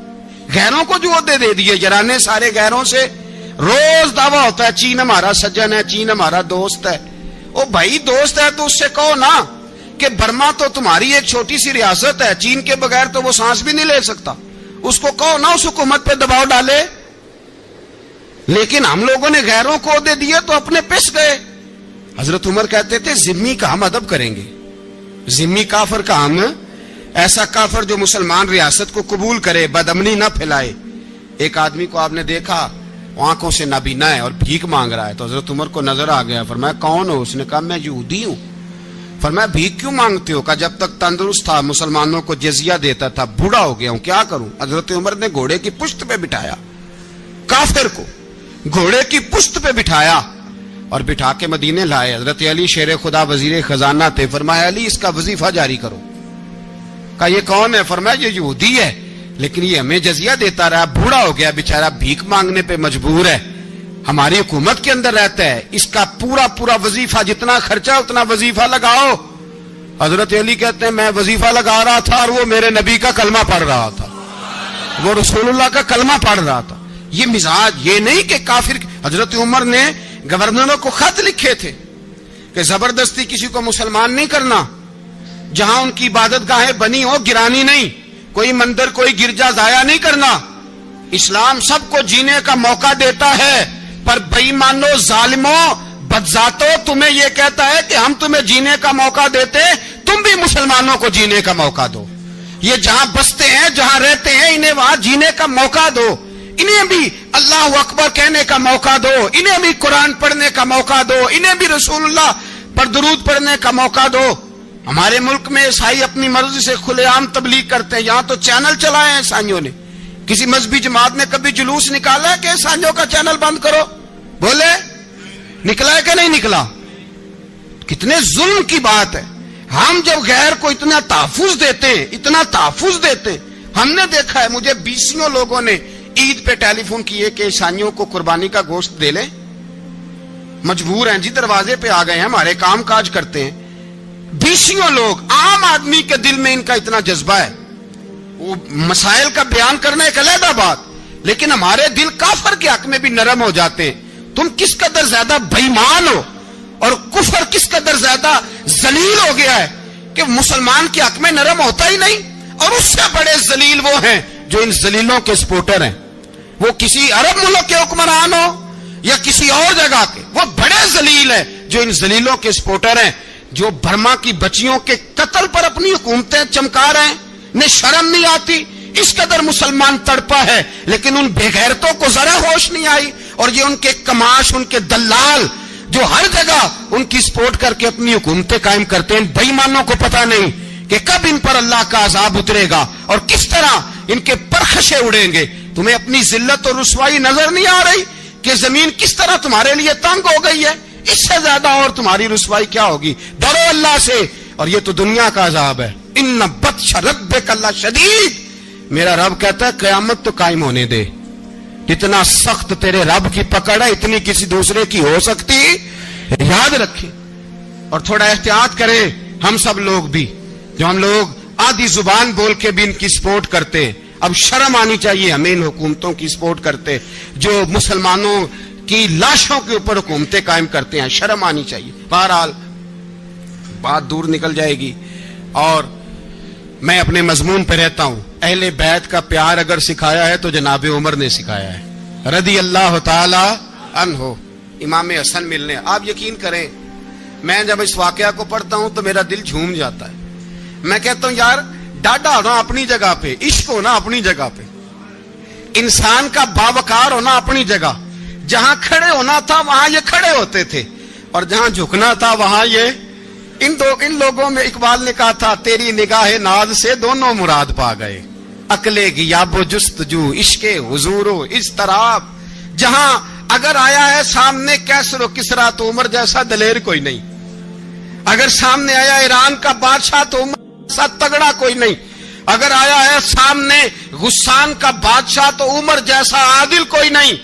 غیروں کو جو عہدے دے دیے جرانے سارے غیروں سے. روز دعویٰ ہوتا ہے چین ہمارا سجن ہے, چین ہمارا دوست ہے. او بھائی دوست ہے تو اس سے کہو نا کہ برما تو تمہاری ایک چھوٹی سی ریاست ہے, چین کے بغیر تو وہ سانس بھی نہیں لے سکتا. اس کو کہو نا اس حکومت پہ دباؤ ڈالے. لیکن ہم لوگوں نے غیروں کو عہدے دیے تو اپنے پس گئے. حضرت عمر کہتے تھے ذمی کا ہم ادب کریں گے, ذمی کافر کا ہم, ایسا کافر جو مسلمان ریاست کو قبول کرے, بدامنی نہ پھیلائے. ایک آدمی کو آپ نے دیکھا آنکھوں سے نابینا ہے اور بھیک مانگ رہا ہے, تو حضرت عمر کو نظر آ گیا. فرمایا کون ہو؟ اس نے کہا میں یہودی ہوں. فرمایا بھیک کیوں مانگتے ہو؟ کہا جب تک تندرست تھا مسلمانوں کو جزیہ دیتا تھا, بوڑھا ہو گیا ہوں کیا کروں. حضرت عمر نے گھوڑے کی پشت پہ بٹھایا, کافر کو گھوڑے کی پشت پہ بٹھایا اور بٹھا کے مدینے لائے. حضرت علی شیر خدا وزیر خزانہ تھے. فرمایا علی اس کا وظیفہ جاری کرو. کہا یہ کون ہے؟ فرمایا یہ یہودی ہے لیکن یہ ہمیں جزیہ دیتا رہا, بوڑھا ہو گیا بیچارہ, بھیک مانگنے پہ مجبور ہے, ہماری حکومت کے اندر رہتا ہے, اس کا پورا وظیفہ جتنا خرچہ اتنا وظیفہ لگاؤ. حضرت علی کہتے ہیں میں وظیفہ لگا رہا تھا اور وہ میرے نبی کا کلمہ پڑھ رہا تھا, وہ رسول اللہ کا کلمہ پڑھ رہا تھا. یہ مزاج, یہ نہیں کہ کافر. حضرت عمر نے گورنروں کو خط لکھے تھے کہ زبردستی کسی کو مسلمان نہیں کرنا, جہاں ان کی عبادت گاہیں بنی ہو گرانی نہیں, کوئی مندر کوئی گرجا ضائع نہیں کرنا. اسلام سب کو جینے کا موقع دیتا ہے, پر بے ایمانو ظالموں بدذاتوں تمہیں یہ کہتا ہے کہ ہم تمہیں جینے کا موقع دیتے, تم بھی مسلمانوں کو جینے کا موقع دو. یہ جہاں بستے ہیں جہاں رہتے ہیں انہیں وہاں جینے کا موقع دو, انہیں بھی اللہ اکبر کہنے کا موقع دو, انہیں بھی قرآن پڑھنے کا موقع دو, انہیں بھی رسول اللہ پر درود پڑھنے کا موقع دو. ہمارے ملک میں عیسائی اپنی مرضی سے کھلے عام تبلیغ کرتے ہیں. یہاں تو چینل چلائے ہیں عیسائیوں نے. کسی مذہبی جماعت نے کبھی جلوس نکالا ہے کہ عیسائیوں کا چینل بند کرو؟ بولے نکلا ہے کہ نہیں نکلا؟ کتنے ظلم کی بات ہے. ہم جب غیر کو اتنا تحفظ دیتے ہیں, اتنا تحفظ دیتے ہیں, ہم نے دیکھا ہے مجھے 20 لوگوں نے عید پہ ٹیلی فون کیے کہ عیسائیوں کو قربانی کا گوشت دے لیں, مجبور ہیں جی, دروازے پہ آ گئے ہیں, ہمارے کام کاج کرتے ہیں. 20 لوگ, عام آدمی کے دل میں ان کا اتنا جذبہ ہے. وہ مسائل کا بیان کرنا ایک علیحدہ بات, لیکن ہمارے دل کافر کے حق میں بھی نرم ہو جاتے ہیں. تم کس قدر زیادہ بے ایمان ہو اور کفر کس قدر زیادہ ذلیل ہو گیا ہے کہ مسلمان کے حق میں نرم ہوتا ہی نہیں. اور اس سے بڑے ذلیل وہ ہیں جو ان ذلیلوں کے سپورٹر ہیں. وہ کسی عرب ملک کے حکمران ہو یا کسی اور جگہ کے, وہ بڑے ذلیل ہیں جو ان ذلیلوں کے سپورٹر ہیں, جو برما کی بچیوں کے قتل پر اپنی حکومتیں چمکا رہے ہیں. انہیں شرم نہیں آتی. اس قدر مسلمان تڑپا ہے, لیکن ان بے غیرتوں کو ذرا ہوش نہیں آئی. اور یہ ان کے کماش, ان کے دلال جو ہر جگہ ان کی سپورٹ کر کے اپنی حکومتیں قائم کرتے ہیں, بے ایمانوں کو پتہ نہیں کہ کب ان پر اللہ کا عذاب اترے گا اور کس طرح ان کے پرخشے اڑیں گے. تمہیں اپنی ذلت اور رسوائی نظر نہیں آ رہی کہ زمین کس طرح تمہارے لیے تنگ ہو گئی ہے؟ اس سے زیادہ اور تمہاری رسوائی کیا ہوگی؟ ڈرو اللہ سے. اور یہ تو دنیا کا عذاب ہے. ان بطش ربک لشدید, میرا رب کہتا ہے قیامت تو قائم ہونے دے. اتنا سخت تیرے رب کی پکڑ ہے, اتنی کسی دوسرے کی ہو سکتی؟ یاد رکھیں اور تھوڑا احتیاط کریں. ہم سب لوگ بھی, جو ہم لوگ آدھی زبان بول کے بھی ان کی سپورٹ کرتے ہیں, اب شرم آنی چاہیے ہمیں ان حکومتوں کی سپورٹ کرتے جو مسلمانوں کی لاشوں کے اوپر حکومتیں قائم کرتے ہیں. شرم آنی چاہیے. بہرحال بات دور نکل جائے گی اور میں اپنے مضمون پہ رہتا ہوں. اہل بیت کا پیار اگر سکھایا ہے تو جناب عمر نے سکھایا ہے رضی اللہ تعالی عنہ. امام حسن ملنے, آپ یقین کریں میں جب اس واقعہ کو پڑھتا ہوں تو میرا دل جھوم جاتا ہے. میں کہتا ہوں یار ڈاڈا ہونا اپنی جگہ پہ, عشق ہونا اپنی جگہ پہ, انسان کا باوقار ہونا اپنی جگہ. جہاں کھڑے ہونا تھا وہاں یہ کھڑے ہوتے تھے, اور جہاں جھکنا تھا وہاں یہ. ان لوگوں میں اقبال نے کہا تھا تیری نگاہ ناز سے دونوں مراد پا گئے, عقل غیاب و جستجو, عشق حضور و اضطراب. جہاں اگر آیا ہے سامنے کیسر و کسرا تو عمر جیسا دلیر کوئی نہیں. اگر سامنے آیا ایران کا بادشاہ تو عمر جیسا تگڑا کوئی نہیں. اگر آیا ہے سامنے غسان کا بادشاہ تو عمر جیسا عادل کوئی نہیں.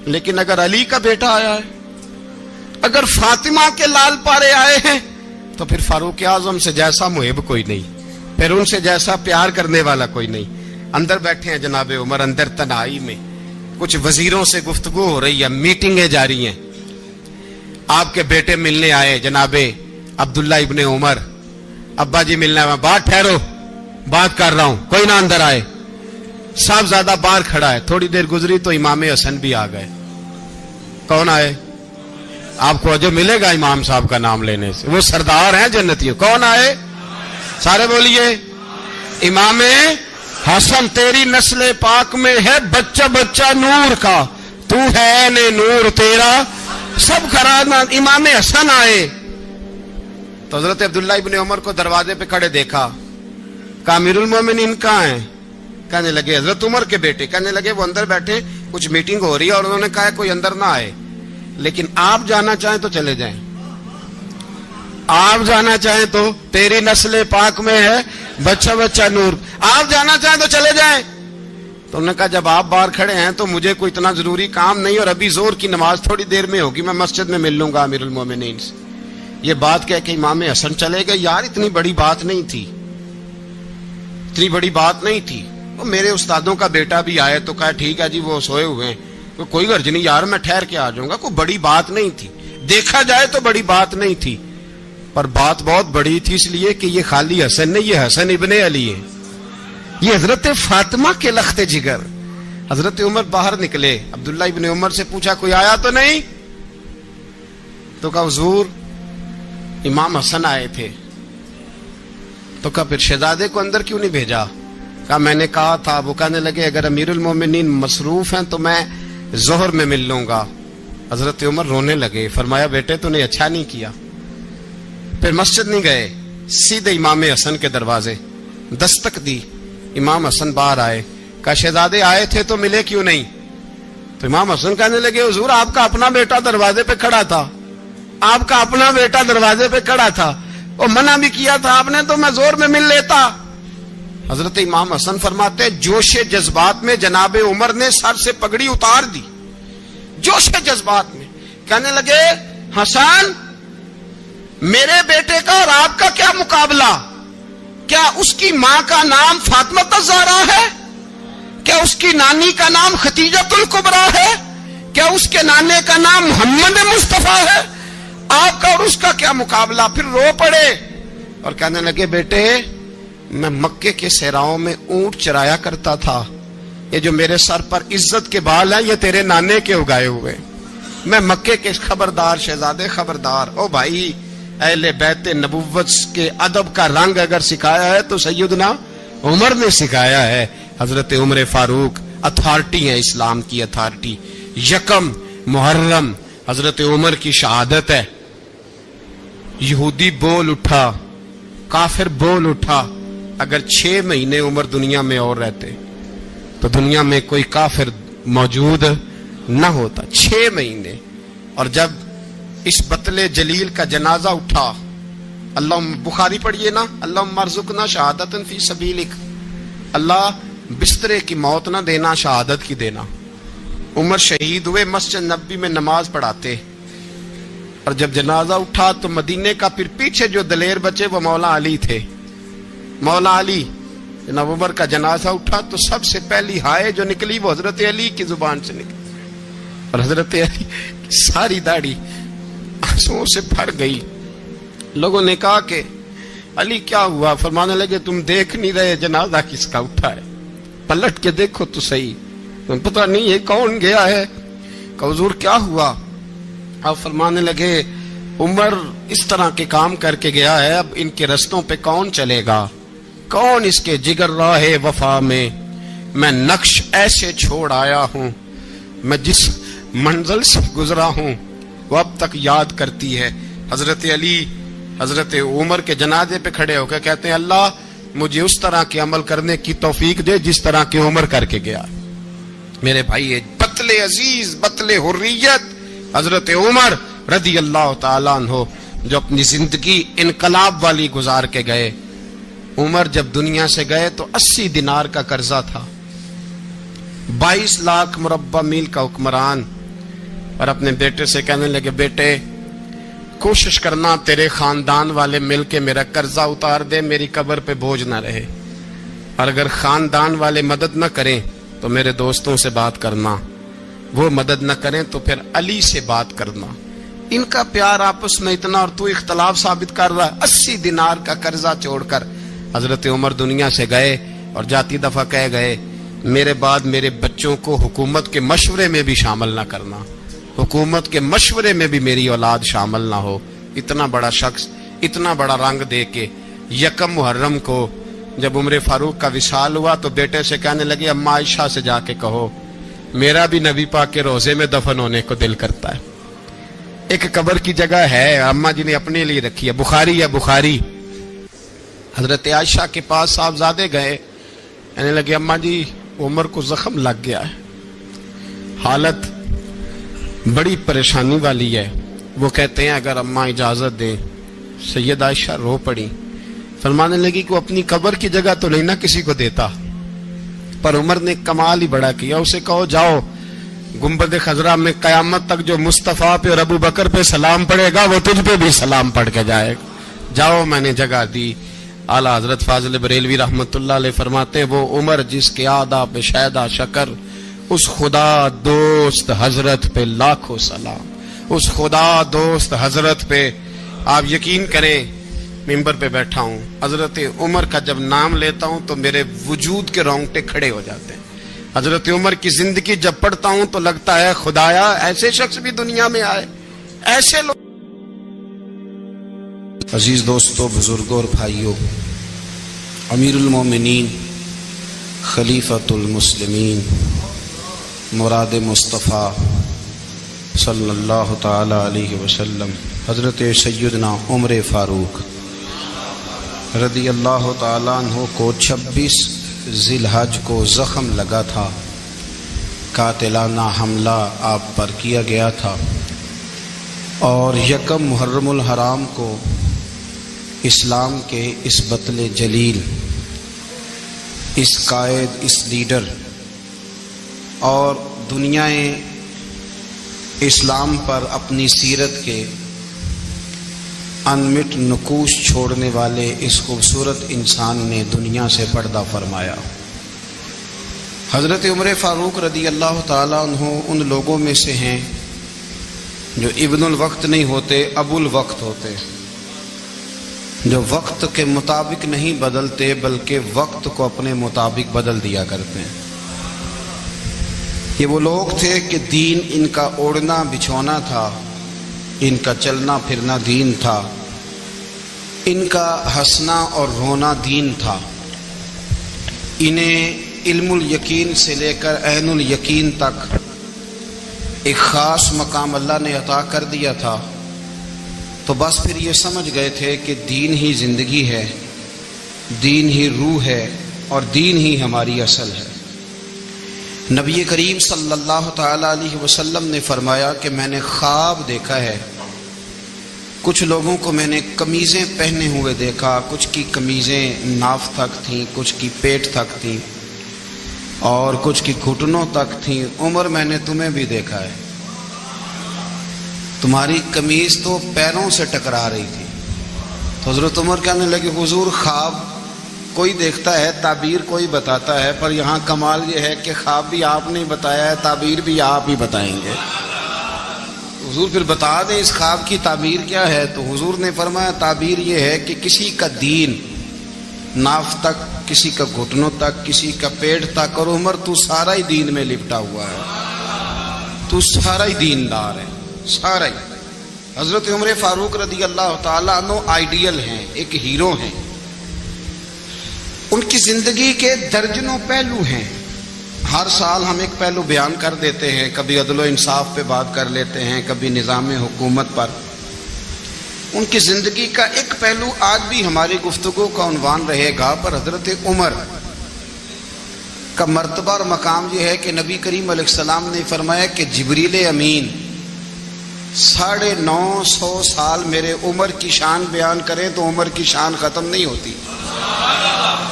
لیکن اگر علی کا بیٹا آیا ہے, اگر فاطمہ کے لال پارے آئے ہیں, تو پھر فاروق اعظم سے جیسا محب کوئی نہیں, پھر ان سے جیسا پیار کرنے والا کوئی نہیں. اندر بیٹھے ہیں جناب عمر, اندر تنہائی میں کچھ وزیروں سے گفتگو ہو رہی ہے, میٹنگیں جاری ہیں. آپ کے بیٹے ملنے آئے جناب عبداللہ ابن عمر. ابا جی ملنا ہے. بات ٹھہرو, بات کر رہا ہوں, کوئی نہ اندر آئے. صاحب زیادہ باہر کھڑا ہے. تھوڑی دیر گزری تو امام حسن بھی آ گئے. کون آئے؟ آپ کو جو ملے گا امام صاحب کا نام لینے سے, وہ سردار ہیں جنتیوں. کون آئے؟ سارے بولیے. امام حسن, تیری نسل پاک میں ہے بچہ بچہ نور کا, تو ہے نے نور تیرا سب کرانا. امام حسن آئے تو حضرت عبداللہ ابن عمر کو دروازے پہ کھڑے دیکھا. کہا امیر المومنین کہاں ہیں؟ کہنے لگے حضرت عمر کے بیٹے. کہنے لگے وہ اندر بیٹھے, کچھ میٹنگ ہو رہی ہے, اور انہوں نے کہا کوئی اندر نہ آئے, لیکن آپ جانا چاہیں تو چلے جائیں. آپ جانا چاہیں تو, تیری نسل پاک میں ہے بچہ بچہ نور, آپ جانا چاہیں تو چلے جائیں. تو انہوں نے کہا جب آپ باہر کھڑے ہیں تو مجھے کوئی اتنا ضروری کام نہیں, اور ابھی زور کی نماز تھوڑی دیر میں ہوگی, میں مسجد میں مل لوں گا امیر المومنین سے. یہ بات کہہ کہ امام حسن چلے گئے. یار اتنی بڑی بات نہیں تھی, اتنی بڑی بات نہیں تھی. وہ میرے استادوں کا بیٹا بھی آئے تو کہا ٹھیک ہے جی وہ سوئے ہوئے ہیں, کوئی غرض نہیں یار, میں ٹھہر کے آ جاؤں گا. کوئی بڑی بات نہیں تھی, دیکھا جائے تو بڑی بات نہیں تھی, پر بات بہت بڑی تھی اس لیے کہ یہ خالی حسن نہیں, یہ حسن ابن علی ہے. یہ حضرت فاطمہ کے لخت جگر. حضرت عمر باہر نکلے, عبداللہ ابن عمر سے پوچھا کوئی آیا تو نہیں؟ تو کہا حضور امام حسن آئے تھے. تو کہا پھر شہزادے کو اندر کیوں نہیں بھیجا؟ کہا میں نے کہا تھا. وہ کہنے لگے اگر امیر المومنین مصروف ہیں تو میں ظہر میں مل لوں گا. حضرت عمر رونے لگے, فرمایا بیٹے تو نے اچھا نہیں کیا. پھر مسجد نہیں گئے, سیدھے امام حسن کے دروازے دستک دی. امام حسن باہر آئے, کہا شہزادے آئے تھے تو ملے کیوں نہیں؟ تو امام حسن کہنے لگے حضور آپ کا اپنا بیٹا دروازے پہ کھڑا تھا, آپ کا اپنا بیٹا دروازے پہ کھڑا تھا, اور منع بھی کیا تھا آپ نے تو میں زور میں مل لیتا. حضرت امام حسن فرماتے جوش جذبات میں جناب عمر نے سر سے پگڑی اتار دی, جوش جذبات میں. کہنے لگے حسن میرے بیٹے کا اور آپ کا کیا مقابلہ؟ کیا اس کی ماں کا نام فاطمہ الزہرا ہے؟ کیا اس کی نانی کا نام خدیجۃ الکبریٰ ہے؟ کیا اس کے نانے کا نام محمد مصطفیٰ ہے؟ آپ کا اور اس کا کیا مقابلہ؟ پھر رو پڑے اور کہنے لگے بیٹے میں مکے کے صحراؤں میں اونٹ چرایا کرتا تھا, یہ جو میرے سر پر عزت کے بال ہیں یہ تیرے نانے کے اگائے ہوئے. میں مکے کے خبردار شہزادے خبردار. او بھائی اہل بیت نبوت کے ادب کا رنگ اگر سکھایا ہے تو سیدنا عمر نے سکھایا ہے. حضرت عمر فاروق اتھارٹی ہے, اسلام کی اتھارٹی. یکم محرم حضرت عمر کی شہادت ہے. یہودی بول اٹھا, کافر بول اٹھا. اگر 6 مہینے عمر دنیا میں اور رہتے تو دنیا میں کوئی کافر موجود نہ ہوتا. 6 مہینے. اور جب اس بطل جلیل کا جنازہ اٹھا, اللہ بخاری پڑھیے نا, اللہم ارزقنا شہادت فی سبیلک, اللہ بسترے کی موت نہ دینا, شہادت کی دینا. عمر شہید ہوئے, مسجد نبوی میں نماز پڑھاتے, اور جب جنازہ اٹھا تو مدینے کا پھر پیچھے جو دلیر بچے وہ مولا علی تھے. مولا علی, جناب عمر کا جنازہ اٹھا تو سب سے پہلی ہائے جو نکلی وہ حضرت علی کی زبان سے نکلی, اور حضرت علی کی ساری داڑھی آنسوؤں سے بھر گئی. لوگوں نے کہا کہ علی کیا ہوا؟ فرمانے لگے تم دیکھ نہیں رہے جنازہ کس کا اٹھا ہے, پلٹ کے دیکھو تو صحیح, تم پتہ نہیں یہ کون گیا ہے. کہ حضور کیا ہوا؟ آپ فرمانے لگے عمر اس طرح کے کام کر کے گیا ہے, اب ان کے رستوں پہ کون چلے گا؟ کون اس کے جگر راہ وفا میں؟ میں نقش ایسے چھوڑ آیا ہوں, میں جس منزل سے گزرا ہوں وہ اب تک یاد کرتی ہے. حضرت علی حضرت عمر کے جنازے پہ کھڑے ہو کے کہتے ہیں اللہ مجھے اس طرح کے عمل کرنے کی توفیق دے جس طرح کے عمر کر کے گیا. میرے بھائی بطل عزیز, بطل حریت حضرت عمر رضی اللہ تعالیٰ عنہ جو اپنی زندگی انقلاب والی گزار کے گئے. عمر جب دنیا سے گئے تو 80 دینار کا قرضہ تھا, 22 لاکھ مربع میل کا حکمران. اور اپنے بیٹے سے کہنے لگے بیٹے کوشش کرنا تیرے خاندان والے مل کے میرا قرضہ اتار دے, میری قبر پہ بوجھ نہ رہے, اور اگر خاندان والے مدد نہ کریں تو میرے دوستوں سے بات کرنا, وہ مدد نہ کریں تو پھر علی سے بات کرنا. ان کا پیار آپس میں اتنا, اور تو اختلاف ثابت کر رہا ہے. 80 دینار کا قرضہ چھوڑ کر حضرت عمر دنیا سے گئے, اور جاتی دفعہ کہہ گئے میرے بعد میرے بچوں کو حکومت کے مشورے میں بھی شامل نہ کرنا, حکومت کے مشورے میں بھی میری اولاد شامل نہ ہو. اتنا بڑا شخص اتنا بڑا رنگ دے کے یکم محرم کو جب عمر فاروق کا وصال ہوا تو بیٹے سے کہنے لگے اماں عائشہ سے جا کے کہو میرا بھی نبی پاک کے روزے میں دفن ہونے کو دل کرتا ہے. ایک قبر کی جگہ ہے اماں جی نے اپنے لیے رکھی ہے, بخاری ہے بخاری. حضرت عائشہ کے پاس صاحبزادے گئے, کہنے لگے اماں جی عمر کو زخم لگ گیا ہے, حالت بڑی پریشانی والی ہے. وہ کہتے ہیں اگر اماں اجازت دیں. سید عائشہ رو پڑی, فرمانے لگی کہ وہ اپنی قبر کی جگہ تو نہیں نہ کسی کو دیتا, پر عمر نے کمال ہی بڑا کیا. اسے کہو جاؤ گنبد خضرا میں قیامت تک جو مصطفیٰ پہ اور ابو بکر پہ سلام پڑے گا وہ تجھ پہ بھی سلام پڑھ کے جائے گا, جاؤ میں نے جگہ دی. اعلیٰ حضرت فاضل بریلوی رحمت اللہ علیہ فرماتے ہیں وہ عمر جس کے آداب شیدہ شکر, اس خدا دوست حضرت پہ لاکھوں سلام, اس خدا دوست حضرت پہ. آپ یقین کریں منبر پہ بیٹھا ہوں، حضرت عمر کا جب نام لیتا ہوں تو میرے وجود کے رونگٹے کھڑے ہو جاتے ہیں۔ حضرت عمر کی زندگی جب پڑھتا ہوں تو لگتا ہے خدایا ایسے شخص بھی دنیا میں آئے، ایسے لوگ۔ عزیز دوستو، بزرگوں اور بھائیوں، امیر المومنین، خلیفۃ المسلمین، مراد مصطفیٰ صلی اللہ تعالی علیہ وسلم، حضرت سیدنا عمر فاروق رضی اللہ تعالیٰ عنہ کو 26 ذی الحج کو زخم لگا تھا، قاتلانہ حملہ آپ پر کیا گیا تھا، اور 1 محرم الحرام کو اسلام کے اس بطل جلیل، اس قائد، اس لیڈر اور دنیا اسلام پر اپنی سیرت کے انمٹ نقوش چھوڑنے والے اس خوبصورت انسان نے دنیا سے پردہ فرمایا۔ حضرت عمر فاروق رضی اللہ تعالیٰ عنہ ان لوگوں میں سے ہیں جو ابن الوقت نہیں ہوتے، ابو الوقت ہوتے، جو وقت کے مطابق نہیں بدلتے بلکہ وقت کو اپنے مطابق بدل دیا کرتے ہیں۔ یہ وہ لوگ تھے کہ دین ان کا اوڑھنا بچھونا تھا، ان کا چلنا پھرنا دین تھا، ان کا ہنسنا اور رونا دین تھا۔ انہیں علم الیقین سے لے کر عین الیقین تک ایک خاص مقام اللہ نے عطا کر دیا تھا، تو بس پھر یہ سمجھ گئے تھے کہ دین ہی زندگی ہے، دین ہی روح ہے، اور دین ہی ہماری اصل ہے۔ نبی کریم صلی اللہ تعالی علیہ وسلم نے فرمایا کہ میں نے خواب دیکھا ہے، کچھ لوگوں کو میں نے قمیضیں پہنے ہوئے دیکھا، کچھ کی قمیضیں ناف تک تھیں، کچھ کی پیٹ تک تھیں، اور کچھ کی گھٹنوں تک تھیں۔ عمر میں نے تمہیں بھی دیکھا ہے، تمہاری قمیض تو پیروں سے ٹکرا رہی تھی۔ تو حضرت عمر کہنے لگے حضور خواب کوئی دیکھتا ہے، تعبیر کوئی بتاتا ہے، پر یہاں کمال یہ ہے کہ خواب بھی آپ نے بتایا ہے، تعبیر بھی آپ ہی بتائیں گے۔ حضور پھر بتا دیں اس خواب کی تعبیر کیا ہے؟ تو حضور نے فرمایا تعبیر یہ ہے کہ کسی کا دین ناف تک، کسی کا گھٹنوں تک، کسی کا پیٹ تک، اور عمر تو سارا ہی دین میں لپٹا ہوا ہے، تو سارا ہی دیندار ہے، سارا ہی۔ حضرت عمر فاروق رضی اللہ تعالیٰ عنہ آئیڈیل ہیں، ایک ہیرو ہیں۔ ان کی زندگی کے درجنوں پہلو ہیں، ہر سال ہم ایک پہلو بیان کر دیتے ہیں، کبھی عدل و انصاف پہ بات کر لیتے ہیں، کبھی نظام حکومت پر۔ ان کی زندگی کا ایک پہلو آج بھی ہماری گفتگو کا عنوان رہے گا، پر حضرت عمر کا مرتبہ اور مقام یہ ہے کہ نبی کریم علیہ السلام نے فرمایا کہ جبریل امین 950 سال میرے عمر کی شان بیان کریں تو عمر کی شان ختم نہیں ہوتی۔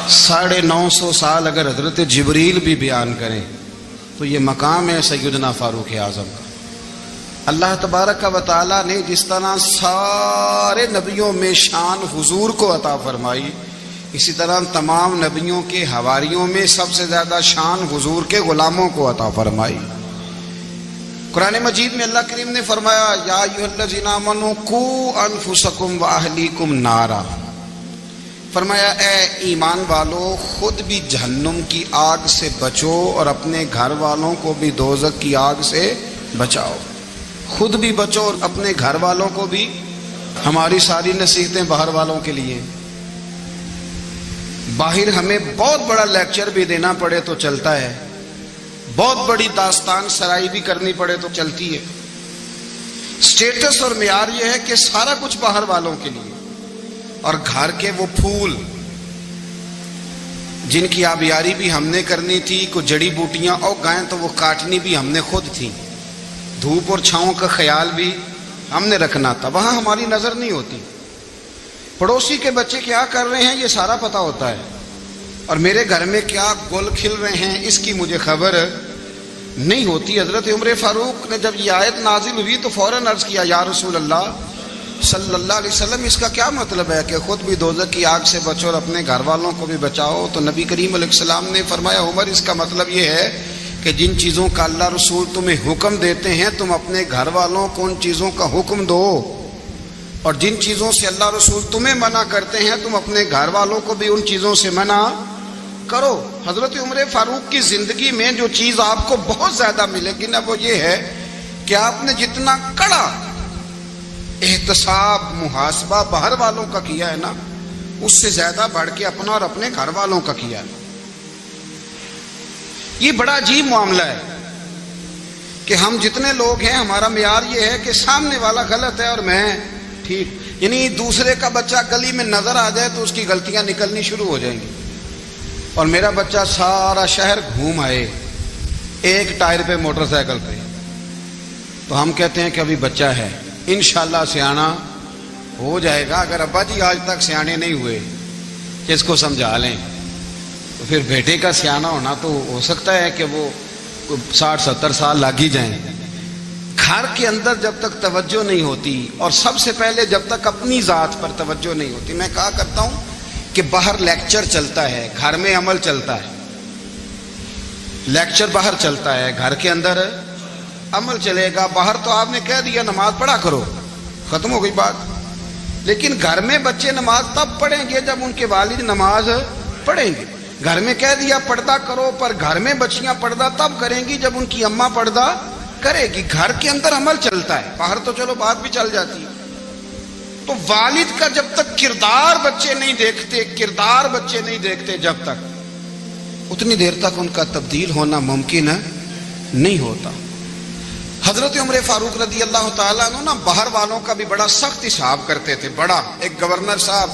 950 سال اگر حضرت جبریل بھی بیان کریں تو یہ مقام ہے سیدنا فاروق اعظم کا۔ اللہ تبارک و تعالیٰ نے جس طرح سارے نبیوں میں شان حضور کو عطا فرمائی، اسی طرح تمام نبیوں کے حواریوں میں سب سے زیادہ شان حضور کے غلاموں کو عطا فرمائی۔ قرآن مجید میں اللہ کریم نے فرمایا یا ایھا الذین آمنوا قوا انفسکم واہلیکم نارا، فرمایا اے ایمان والو خود بھی جہنم کی آگ سے بچو اور اپنے گھر والوں کو بھی دوزخ کی آگ سے بچاؤ۔ خود بھی بچو اور اپنے گھر والوں کو بھی۔ ہماری ساری نصیحتیں باہر والوں کے لیے، باہر ہمیں بہت بڑا لیکچر بھی دینا پڑے تو چلتا ہے، بہت بڑی داستان سرائی بھی کرنی پڑے تو چلتی ہے۔ سٹیٹس اور معیار یہ ہے کہ سارا کچھ باہر والوں کے لیے، اور گھر کے وہ پھول جن کی آبیاری بھی ہم نے کرنی تھی، کوئی جڑی بوٹیاں اور گائیں تو وہ کاٹنی بھی ہم نے خود تھی، دھوپ اور چھاؤں کا خیال بھی ہم نے رکھنا تھا، وہاں ہماری نظر نہیں ہوتی۔ پڑوسی کے بچے کیا کر رہے ہیں یہ سارا پتہ ہوتا ہے، اور میرے گھر میں کیا گل کھل رہے ہیں اس کی مجھے خبر نہیں ہوتی۔ حضرت عمر فاروق نے جب یہ آیت نازل ہوئی تو فوراً عرض کیا یا رسول اللہ صلی اللہ علیہ وسلم اس کا کیا مطلب ہے کہ خود بھی دوزخ کی آگ سے بچو اور اپنے گھر والوں کو بھی بچاؤ؟ تو نبی کریم علیہ السلام نے فرمایا عمر اس کا مطلب یہ ہے کہ جن چیزوں کا اللہ رسول تمہیں حکم دیتے ہیں تم اپنے گھر والوں کو ان چیزوں کا حکم دو، اور جن چیزوں سے اللہ رسول تمہیں منع کرتے ہیں تم اپنے گھر والوں کو بھی ان چیزوں سے منع کرو۔ حضرت عمر فاروق کی زندگی میں جو چیز آپ کو بہت زیادہ ملے گی نا، وہ یہ ہے کہ آپ نے جتنا کڑا احتساب محاسبہ باہر والوں کا کیا ہے نا، اس سے زیادہ بڑھ کے اپنا اور اپنے گھر والوں کا کیا ہے۔ یہ بڑا عجیب معاملہ ہے کہ ہم جتنے لوگ ہیں ہمارا معیار یہ ہے کہ سامنے والا غلط ہے اور میں ٹھیک، یعنی دوسرے کا بچہ گلی میں نظر آ جائے تو اس کی غلطیاں نکلنی شروع ہو جائیں گی، اور میرا بچہ سارا شہر گھوم آئے ایک ٹائر پہ موٹر سائیکل پہ، تو ہم کہتے ہیں کہ ابھی بچہ ہے، انشاءاللہ سیانا ہو جائے گا۔ اگر ابا جی آج تک سیانے نہیں ہوئے کہ اس کو سمجھا لیں، تو پھر بیٹے کا سیانا ہونا تو ہو سکتا ہے کہ وہ 60-70 سال لگ ہی جائیں۔ گھر کے اندر جب تک توجہ نہیں ہوتی، اور سب سے پہلے جب تک اپنی ذات پر توجہ نہیں ہوتی، میں کہا کرتا ہوں کہ باہر لیکچر چلتا ہے، گھر میں عمل چلتا ہے۔ لیکچر باہر چلتا ہے، گھر کے اندر عمل چلے گا۔ باہر تو آپ نے کہہ دیا نماز پڑھا کرو، ختم ہو گئی بات، لیکن گھر میں بچے نماز تب پڑھیں گے جب ان کے والد نماز پڑھیں گے۔ گھر میں کہہ دیا پردہ کرو، پر گھر میں بچیاں پردہ تب کریں گی جب ان کی اماں پردہ کرے گی۔ گھر کے اندر عمل چلتا ہے، باہر تو چلو بات بھی چل جاتی ہے۔ تو والد کا جب تک کردار بچے نہیں دیکھتے جب تک، اتنی دیر تک ان کا تبدیل ہونا ممکن نہیں ہوتا۔ حضرت عمر فاروق رضی اللہ تعالیٰ عنہ نا باہر والوں کا بھی بڑا سخت حساب کرتے تھے۔ بڑا ایک گورنر صاحب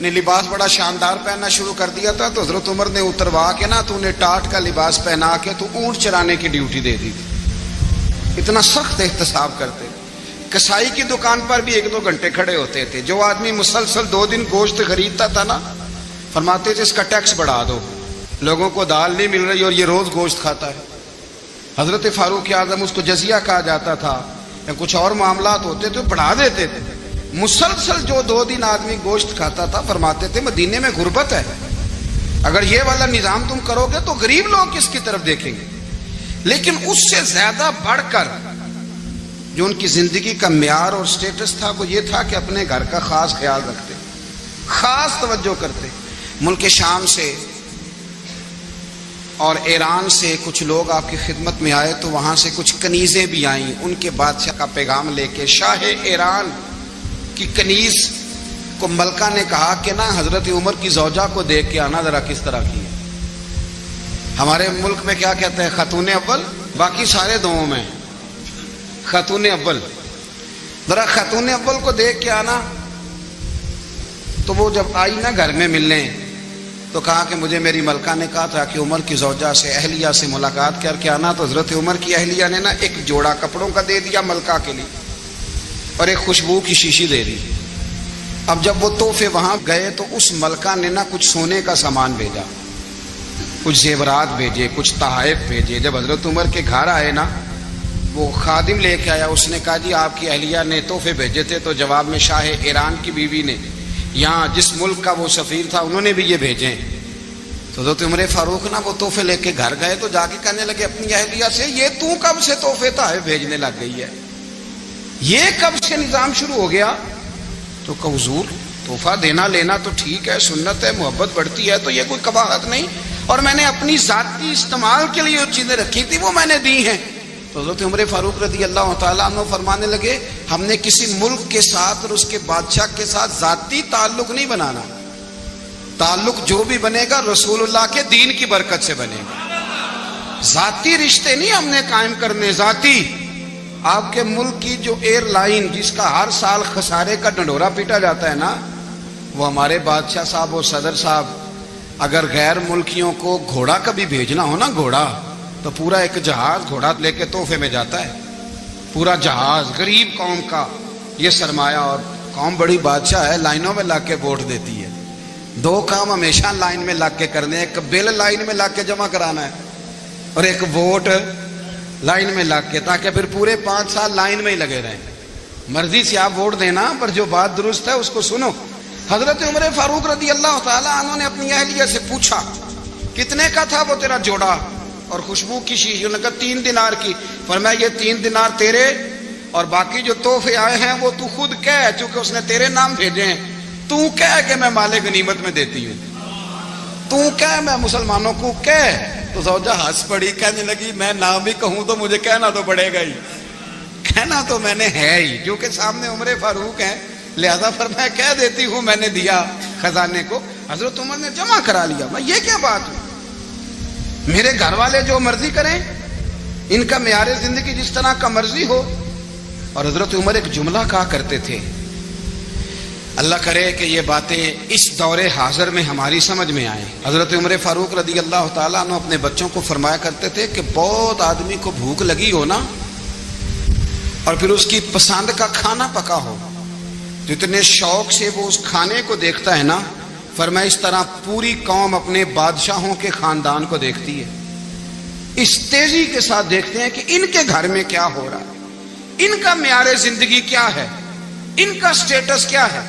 نے لباس بڑا شاندار پہننا شروع کر دیا تھا، تو حضرت عمر نے اتروا کے نا تو انہیں ٹاٹ کا لباس پہنا کے تو اونٹ چرانے کی ڈیوٹی دے دی تھی۔ اتنا سخت احتساب کرتے۔ کسائی کی دکان پر بھی 1-2 گھنٹے کھڑے ہوتے تھے۔ جو آدمی مسلسل 2 دن گوشت خریدتا تھا نا، فرماتے تھے اس کا ٹیکس بڑھا دو، لوگوں کو دال نہیں مل رہی اور یہ روز گوشت کھاتا ہے۔ حضرت فاروق اعظم، اس کو جزیہ کہا جاتا تھا، یا کچھ اور معاملات ہوتے تو بڑھا دیتے تھے۔ مسلسل جو 2 دن آدمی گوشت کھاتا تھا، فرماتے تھے مدینے میں غربت ہے، اگر یہ والا نظام تم کرو گے تو غریب لوگ کس کی طرف دیکھیں گے۔ لیکن اس سے زیادہ بڑھ کر جو ان کی زندگی کا معیار اور سٹیٹس تھا، وہ یہ تھا کہ اپنے گھر کا خاص خیال رکھتے، خاص توجہ کرتے۔ ملک شام سے اور ایران سے کچھ لوگ آپ کی خدمت میں آئے، تو وہاں سے کچھ کنیزیں بھی آئیں، ان کے بادشاہ کا پیغام لے کے۔ شاہ ایران کی کنیز کو ملکہ نے کہا کہ نا حضرت عمر کی زوجہ کو دیکھ کے آنا ذرا کس طرح کی ہے۔ ہمارے ملک میں کیا کہتے ہیں، خاتون اول، باقی سارے دووں میں خاتون اول، ذرا خاتون اول کو دیکھ کے آنا۔ تو وہ جب آئی نا گھر میں ملنے، تو کہا کہ مجھے میری ملکہ نے کہا تھا کہ عمر کی زوجہ سے، اہلیہ سے ملاقات کر کے آنا۔ تو حضرت عمر کی اہلیہ نے نا ایک جوڑا کپڑوں کا دے دیا ملکہ کے لیے، اور ایک خوشبو کی شیشی دے دی۔ اب جب وہ تحفے وہاں گئے تو اس ملکہ نے نا کچھ سونے کا سامان بھیجا، کچھ زیورات بھیجے، کچھ تحائف بھیجے۔ جب حضرت عمر کے گھر آئے نا، وہ خادم لے کے آیا، اس نے کہا جی آپ کی اہلیہ نے تحفے بھیجے تھے، تو جواب میں شاہ ایران کی بیوی نے، یہاں جس ملک کا وہ سفیر تھا، انہوں نے بھی یہ بھیجے۔ تو حضرت عمر فاروق نا وہ تحفے لے کے گھر گئے، تو جا کے کہنے لگے اپنی اہلیہ سے، یہ تو کب سے تحفے تحائف بھیجنے لگ گئی ہے، یہ کب سے نظام شروع ہو گیا؟ تو کہ حضور تحفہ دینا لینا تو ٹھیک ہے، سنت ہے، محبت بڑھتی ہے، تو یہ کوئی قباحت نہیں، اور میں نے اپنی ذاتی استعمال کے لیے جو چیزیں رکھی تھی وہ میں نے دی ہیں۔ تو حضرت عمر فاروق رضی اللہ تعالیٰ عنہ فرمانے لگے، ہم نے کسی ملک کے ساتھ اور اس کے بادشاہ کے ساتھ ذاتی تعلق نہیں بنانا، تعلق جو بھی بنے گا رسول اللہ کے دین کی برکت سے بنے گا، ذاتی رشتے نہیں ہم نے قائم کرنے۔ ذاتی آپ کے ملک کی جو ایئر لائن جس کا ہر سال خسارے کا ڈنڈورا پیٹا جاتا ہے نا، وہ ہمارے بادشاہ صاحب اور صدر صاحب اگر غیر ملکیوں کو گھوڑا کبھی بھیجنا ہو نا، گھوڑا، تو پورا ایک جہاز گھوڑا لے کے تحفے میں جاتا ہے، پورا جہاز غریب قوم کا یہ سرمایہ، اور قوم بڑی بادشاہ ہے، لائنوں میں لگ کے ووٹ دیتی ہے۔ 2 کام ہمیشہ لائن میں لگ کے کرنے، ایک بل لائن میں لگ کے جمع کرانا ہے، اور ایک ووٹ لائن میں لگ کے، تاکہ پھر پورے 5 سال لائن میں ہی لگے رہیں۔ مرضی سے آپ ووٹ دینا، پر جو بات درست ہے اس کو سنو۔ حضرت عمر فاروق رضی اللہ تعالیٰ عنہ نے اپنی اہلیہ سے پوچھا کتنے کا تھا وہ تیرا جوڑا اور خوشبو کی شیشی؟ انہوں نے کہا 3 دینار کی۔ فرمایا یہ 3 دینار تیرے اور باقی جو تحفے آئے ہیں وہ تو خود کہہ، چونکہ اس نے تیرے نام بھیجے ہیں، تو کہہ کہ میں مال غنیمت میں دیتی ہوں، تو کہہ میں مسلمانوں کو کہہ۔ تو زوجہ ہنس پڑی، کہنے لگی میں نہ بھی کہوں تو مجھے کہنا تو پڑے گا ہی، کہنا تو میں نے ہے ہی، کیونکہ سامنے عمر فاروق ہیں، لہذا فرمایا کہہ دیتی ہوں میں نے دیا خزانے کو۔ حضرت عمر نے جمع کرا لیا۔ میں یہ کیا بات ہے، میرے گھر والے جو مرضی کریں، ان کا معیار زندگی جس طرح کا مرضی ہو۔ اور حضرت عمر ایک جملہ کہا کرتے تھے، اللہ کرے کہ یہ باتیں اس دور حاضر میں ہماری سمجھ میں آئیں۔ حضرت عمر فاروق رضی اللہ تعالیٰ عنہ اپنے بچوں کو فرمایا کرتے تھے کہ بہت آدمی کو بھوک لگی ہو نا، اور پھر اس کی پسند کا کھانا پکا ہو، جتنے شوق سے وہ اس کھانے کو دیکھتا ہے نا، فرمایا اس طرح پوری قوم اپنے بادشاہوں کے خاندان کو دیکھتی ہے، اس تیزی کے ساتھ دیکھتے ہیں کہ ان کے گھر میں کیا ہو رہا ہے، ان کا معیار زندگی کیا ہے، ان کا سٹیٹس کیا ہے۔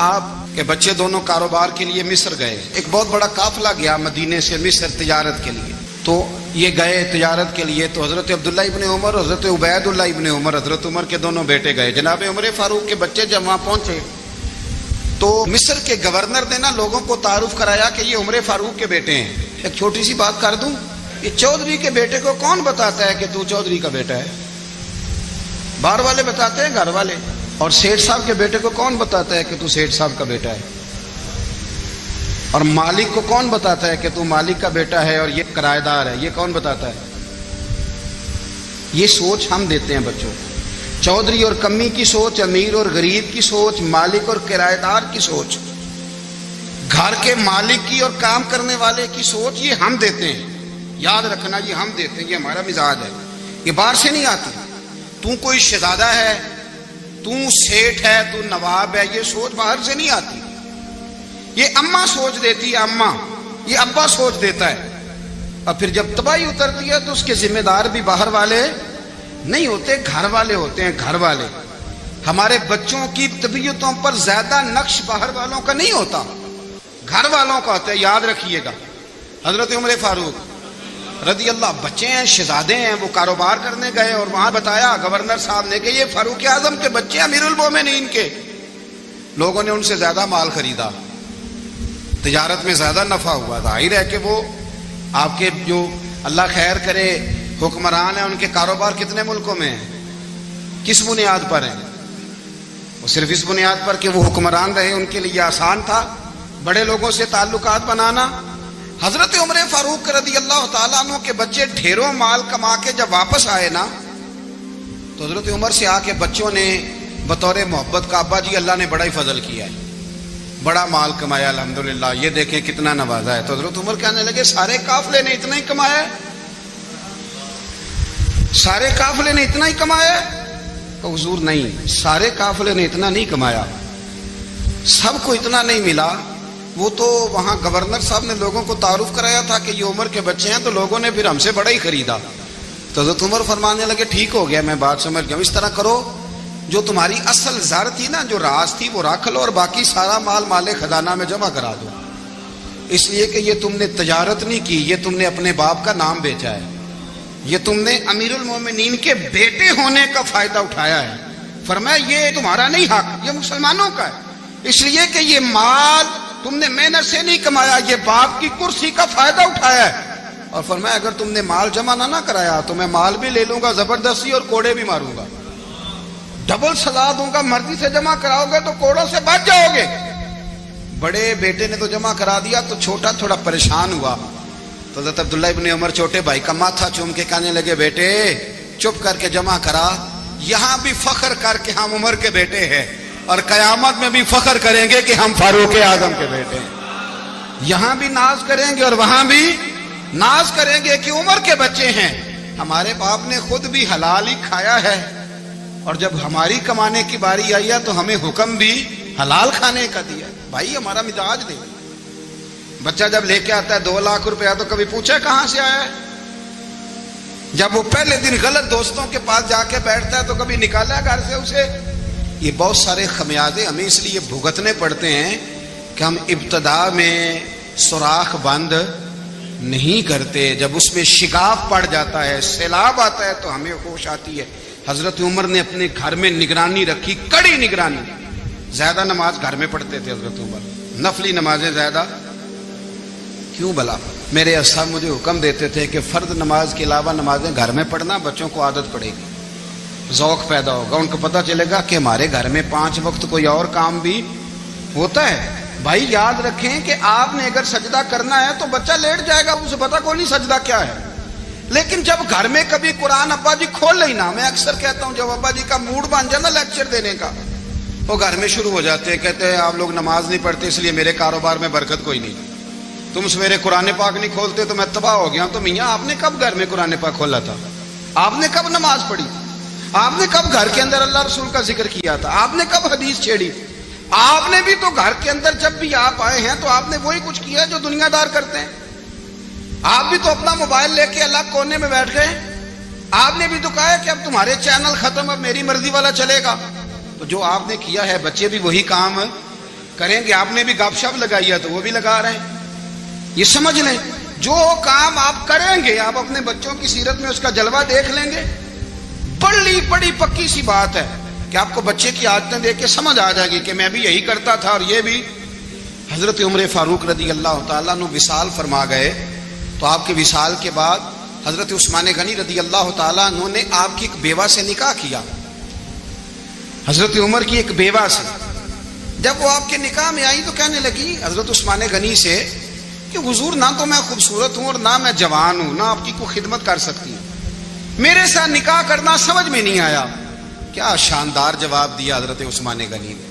آپ کے بچے دونوں کاروبار کے لیے مصر گئے، ایک بہت بڑا قافلہ گیا مدینے سے مصر تجارت کے لیے، تو یہ گئے تجارت کے لیے، تو حضرت عبداللہ ابن عمر اور حضرت عبید اللہ ابن عمر، حضرت عمر کے دونوں بیٹے گئے۔ جناب عمر فاروق کے بچے جب وہاں پہنچے تو مصر کے گورنر نے نا لوگوں کو تعارف کرایا کہ یہ عمر فاروق کے بیٹے ہیں۔ ایک چھوٹی سی بات کر دوں، یہ چودھری کے بیٹے کو کون بتاتا ہے کہ تو چودھری کا بیٹا ہے؟ باہر والے بتاتے ہیں، گھر والے۔ اور سیٹھ صاحب کے بیٹے کو کون بتاتا ہے کہ تو سیٹھ صاحب کا بیٹا ہے؟ اور مالک کو کون بتاتا ہے کہ تو مالک کا بیٹا ہے اور یہ کرایہ دار ہے؟ یہ کون بتاتا ہے؟ یہ سوچ ہم دیتے ہیں بچوں کو۔ چودھری اور کمی کی سوچ، امیر اور غریب کی سوچ، مالک اور کرایہ دار کی سوچ، گھر کے مالک کی اور کام کرنے والے کی سوچ، یہ ہم دیتے ہیں۔ یاد رکھنا، یہ ہم دیتے ہیں، یہ ہمارا مزاج ہے، یہ باہر سے نہیں آتی۔ تو کوئی شہزادہ ہے، تو سیٹھ ہے، تو نواب ہے، یہ سوچ باہر سے نہیں آتی، یہ اماں سوچ دیتی ہے، اماں، یہ ابا سوچ دیتا ہے۔ اور پھر جب تباہی اترتی ہے تو اس کے ذمہ دار بھی باہر والے نہیں ہوتے، گھر والے ہوتے ہیں، گھر والے۔ ہمارے بچوں کی طبیعتوں پر زیادہ نقش باہر والوں کا نہیں ہوتا، گھر والوں کا ہوتا ہے، یاد رکھیے گا۔ حضرت عمر فاروق رضی اللہ، بچے ہیں، شہزادے ہیں، وہ کاروبار کرنے گئے اور وہاں بتایا گورنر صاحب نے کہ یہ فاروق اعظم کے بچے، امیر المومنین کے۔ لوگوں نے ان سے زیادہ مال خریدا، تجارت میں زیادہ نفع ہوا، ظاہر ہے کہ وہ آپ کے جو اللہ خیر کرے حکمران ہیں، ان کے کاروبار کتنے ملکوں میں ہیں، کس بنیاد پر ہیں؟ وہ صرف اس بنیاد پر کہ وہ حکمران رہے، ان کے لیے آسان تھا بڑے لوگوں سے تعلقات بنانا۔ حضرت عمر فاروق رضی اللہ تعالیٰ عنہ کے بچے ڈھیروں مال کما کے جب واپس آئے نا، تو حضرت عمر سے آ کے بچوں نے بطور محبت کا، ابا جی اللہ نے بڑا ہی فضل کیا ہے، بڑا مال کمایا الحمدللہ، یہ دیکھیں کتنا نوازا ہے۔ تو حضرت عمر کہنے لگے سارے قافلے نے اتنا ہی کمایا ہے، سارے قافلے نے اتنا ہی کمایا ہے؟ تو حضور نہیں، سارے قافلے نے اتنا نہیں کمایا، سب کو اتنا نہیں ملا۔ وہ تو وہاں گورنر صاحب نے لوگوں کو تعارف کرایا تھا کہ یہ عمر کے بچے ہیں، تو لوگوں نے پھر ہم سے بڑا ہی خریدا۔ تو حضرت عمر فرمانے لگے ٹھیک ہو گیا، میں بات سمجھ گیا، اس طرح کرو، جو تمہاری اصل زر تھی نا، جو راز تھی، وہ رکھ لو، اور باقی سارا مال مال خزانہ میں جمع کرا دو، اس لیے کہ یہ تم نے تجارت نہیں کی، یہ تم نے اپنے باپ کا نام بیچا ہے، یہ تم نے امیر المومنین کے بیٹے ہونے کا فائدہ اٹھایا ہے۔ فرمایا یہ تمہارا نہیں حق، یہ مسلمانوں کا ہے، اس لیے کہ یہ مال تم نے محنت سے نہیں کمایا، یہ باپ کی کرسی کا فائدہ اٹھایا ہے۔ اور فرمایا اگر تم نے مال جمع نہ کرایا تو میں مال بھی لے لوں گا زبردستی اور کوڑے بھی ماروں گا، ڈبل سزا دوں گا، مرضی سے جمع کراؤ گے تو کوڑوں سے بچ جاؤ گے۔ بڑے بیٹے نے تو جمع کرا دیا، تو چھوٹا تھوڑا پریشان ہوا، تو حضرت عبداللہ ابن عمر چھوٹے بھائی کا ماتھا چوم کے کہنے لگے بیٹے چپ کر کے جمع کرا، یہاں بھی فخر کر کے ہم عمر کے بیٹے ہیں، اور قیامت میں بھی فخر کریں گے کہ ہم فاروق اعظم کے بیٹے ہیں، یہاں بھی ناز کریں گے اور وہاں بھی ناز کریں گے کہ عمر کے بچے ہیں۔ ہمارے باپ نے خود بھی حلال ہی کھایا ہے، اور جب ہماری کمانے کی باری آئی ہے تو ہمیں حکم بھی حلال کھانے کا دیا۔ بھائی ہمارا مزاج دے، بچہ جب لے کے آتا ہے 2 لاکھ روپیہ تو کبھی پوچھا کہاں سے آیا ہے؟ جب وہ پہلے دن غلط دوستوں کے پاس جا کے بیٹھتا ہے تو کبھی نکالا گھر سے اسے؟ یہ بہت سارے خمیازے ہمیں اس لیے بھگتنے پڑتے ہیں کہ ہم ابتدا میں سوراخ بند نہیں کرتے، جب اس میں شگاف پڑ جاتا ہے، سیلاب آتا ہے تو ہمیں ہوش آتی ہے حضرت عمر نے اپنے گھر میں نگرانی رکھی، کڑی نگرانی. زیادہ نماز گھر میں پڑھتے تھے حضرت عمر، نفلی نمازیں زیادہ کیوں بھلا؟ میرے اصحاب مجھے حکم دیتے تھے کہ فرض نماز کے علاوہ نمازیں گھر میں پڑھنا، بچوں کو عادت پڑے گی، ذوق پیدا ہوگا، ان کو پتہ چلے گا کہ ہمارے گھر میں 5 وقت کوئی اور کام بھی ہوتا ہے. بھائی یاد رکھیں کہ آپ نے اگر سجدہ کرنا ہے تو بچہ لیٹ جائے گا، اسے پتہ کوئی نہیں سجدہ کیا ہے. لیکن جب گھر میں کبھی قرآن ابا جی کھول لینا، میں اکثر کہتا ہوں جب ابا جی کا موڈ بن جائے نا لیکچر دینے کا، وہ گھر میں شروع ہو جاتے ہیں، کہتے ہیں آپ لوگ نماز نہیں پڑھتے اس لیے میرے کاروبار میں برکت کوئی نہیں، تم سویرے قرآن پاک نہیں کھولتے تو میں تباہ ہو گیا. تو میاں آپ نے کب گھر میں قرآن پاک کھولا تھا؟ آپ نے کب نماز پڑھی؟ آپ نے کب گھر کے اندر اللہ رسول کا ذکر کیا تھا؟ آپ نے کب حدیث چھیڑی؟ آپ نے بھی تو گھر کے اندر جب بھی آپ آئے ہیں تو آپ نے وہی کچھ کیا جو دنیا دار کرتے ہیں. آپ بھی تو اپنا موبائل لے کے الگ کونے میں بیٹھ گئے. آپ نے بھی تو کہا ہے کہ اب تمہارے چینل ختم، اب میری مرضی والا چلے گا. تو جو آپ نے کیا ہے بچے بھی وہی کام کریں گے. آپ نے بھی گپ شپ لگائی ہے تو وہ بھی لگا رہے ہیں. یہ سمجھ لیں جو کام آپ کریں گے آپ اپنے بچوں کی سیرت میں اس کا جلوہ دیکھ لیں گے. بڑی پکی سی بات ہے کہ آپ کو بچے کی عادتیں دیکھ کے سمجھ آ جائے گی کہ میں بھی یہی کرتا تھا اور یہ بھی. حضرت عمر فاروق رضی اللہ تعالیٰ عنہ وصال فرما گئے تو آپ کے وصال کے بعد حضرت عثمان غنی رضی اللہ تعالیٰ عنہ نے آپ کی ایک بیوہ سے نکاح کیا، حضرت عمر کی ایک بیوہ سے. جب وہ آپ کے نکاح میں آئی تو کہنے لگی حضرت عثمان غنی سے کہ حضور نہ تو میں خوبصورت ہوں اور نہ میں جوان ہوں، نہ آپ کی کوئی خدمت کر سکتی ہوں، میرے ساتھ نکاح کرنا سمجھ میں نہیں آیا. کیا شاندار جواب دیا حضرت عثمان غنی نے،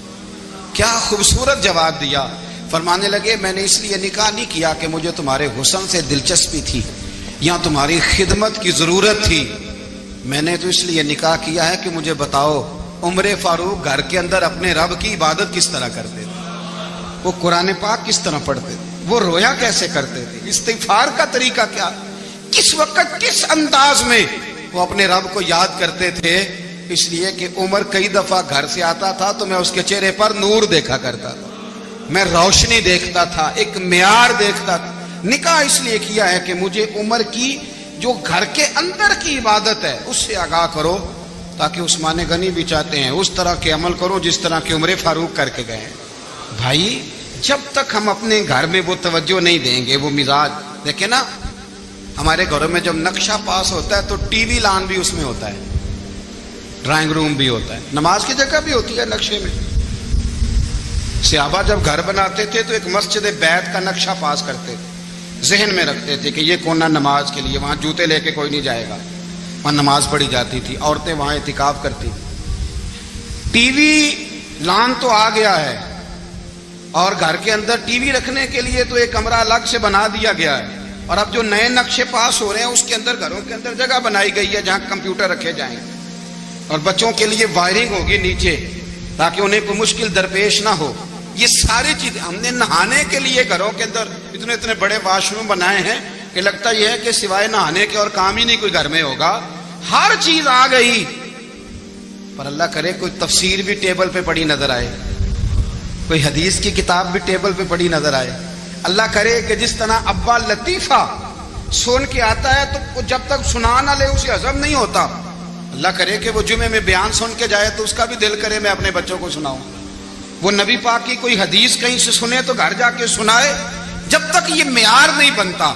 کیا خوبصورت جواب دیا. فرمانے لگے میں نے اس لیے نکاح نہیں کیا کہ مجھے تمہارے حسن سے دلچسپی تھی یا تمہاری خدمت کی ضرورت تھی، میں نے تو اس لیے نکاح کیا ہے کہ مجھے بتاؤ عمر فاروق گھر کے اندر اپنے رب کی عبادت کس طرح کرتے تھے، وہ قرآن پاک کس طرح پڑھتے تھے، وہ رویا کیسے کرتے تھے، استغفار کا طریقہ کیا، کس وقت کس انداز میں وہ اپنے رب کو یاد کرتے تھے. اس لیے کہ عمر کئی دفعہ گھر سے آتا تھا تو میں اس کے چہرے پر نور دیکھا کرتا تھا، میں روشنی دیکھتا تھا، ایک معیار دیکھتا تھا. نکاح اس لیے کیا ہے کہ مجھے عمر کی جو گھر کے اندر کی عبادت ہے اس سے آگاہ کرو، تاکہ عثمان غنی بھی چاہتے ہیں اس طرح کے عمل کرو جس طرح کہ عمر فاروق کر کے گئے ہیں. بھائی جب تک ہم اپنے گھر میں وہ توجہ نہیں دیں گے، وہ مزاج دیکھیں نا، ہمارے گھروں میں جب نقشہ پاس ہوتا ہے تو ٹی وی لان بھی اس میں ہوتا ہے، ڈرائنگ روم بھی ہوتا ہے، نماز کی جگہ بھی ہوتی ہے نقشے میں. صحابہ جب گھر بناتے تھے تو ایک مسجد بیت کا نقشہ پاس کرتے تھے، ذہن میں رکھتے تھے کہ یہ کونا نماز کے لیے، وہاں جوتے لے کے کوئی نہیں جائے گا، وہاں نماز پڑھی جاتی تھی، عورتیں وہاں اعتکاف کرتی تھی. ٹی وی لان تو آ گیا ہے اور گھر کے اندر ٹی وی رکھنے کے لیے تو ایک کمرہ الگ سے بنا دیا گیا ہے، اور اب جو نئے نقشے پاس ہو رہے ہیں اس کے اندر گھروں کے اندر جگہ بنائی گئی ہے جہاں کمپیوٹر رکھے جائیں اور بچوں کے لیے وائرنگ ہوگی نیچے تاکہ انہیں کوئی مشکل درپیش نہ ہو. یہ ساری چیزیں ہم نے نہانے کے لیے گھروں کے اندر اتنے بڑے واش روم بنائے ہیں کہ لگتا یہ ہے کہ سوائے نہانے کے اور کام ہی نہیں کوئی گھر میں ہوگا. ہر چیز آ گئی، پر اللہ کرے کوئی تفسیر بھی ٹیبل پہ پڑی نظر آئے، کوئی حدیث کی کتاب بھی ٹیبل پہ پڑی نظر آئے. اللہ کرے کہ جس طرح ابا لطیفہ سن کے آتا ہے تو جب تک سنا نہ لے اسے ہضم نہیں ہوتا. اللہ کرے کہ وہ جمعے میں بیان سن کے جائے تو اس کا بھی دل کرے میں اپنے بچوں کو سناؤں. وہ نبی پاک کی کوئی حدیث کہیں سے سنے تو گھر جا کے سنائے. جب تک یہ معیار نہیں بنتا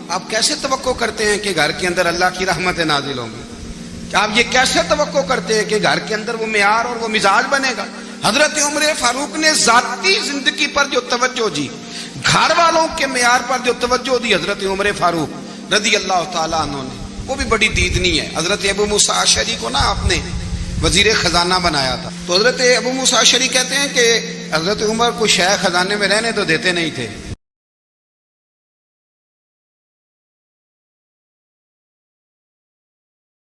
آپ کیسے توقع کرتے ہیں کہ گھر کے اندر اللہ کی رحمتیں نازل ہوں گی؟ آپ یہ کیسے توقع کرتے ہیں کہ گھر کے اندر وہ معیار اور وہ مزاج بنے گا؟ حضرت عمر فاروق نے ذاتی زندگی پر جو توجہ دی، گھر والوں کے معیار پر جو توجہ دی حضرت عمر فاروق رضی اللہ تعالیٰ عنہ نے، وہ بھی بڑی دیدنی ہے. حضرت ابو موسیٰ اشعری کو نا آپ نے وزیر خزانہ بنایا تھا، تو حضرت ابو موسیٰ اشعری کہتے ہیں کہ حضرت عمر کو شیخ خزانے میں رہنے تو دیتے نہیں تھے،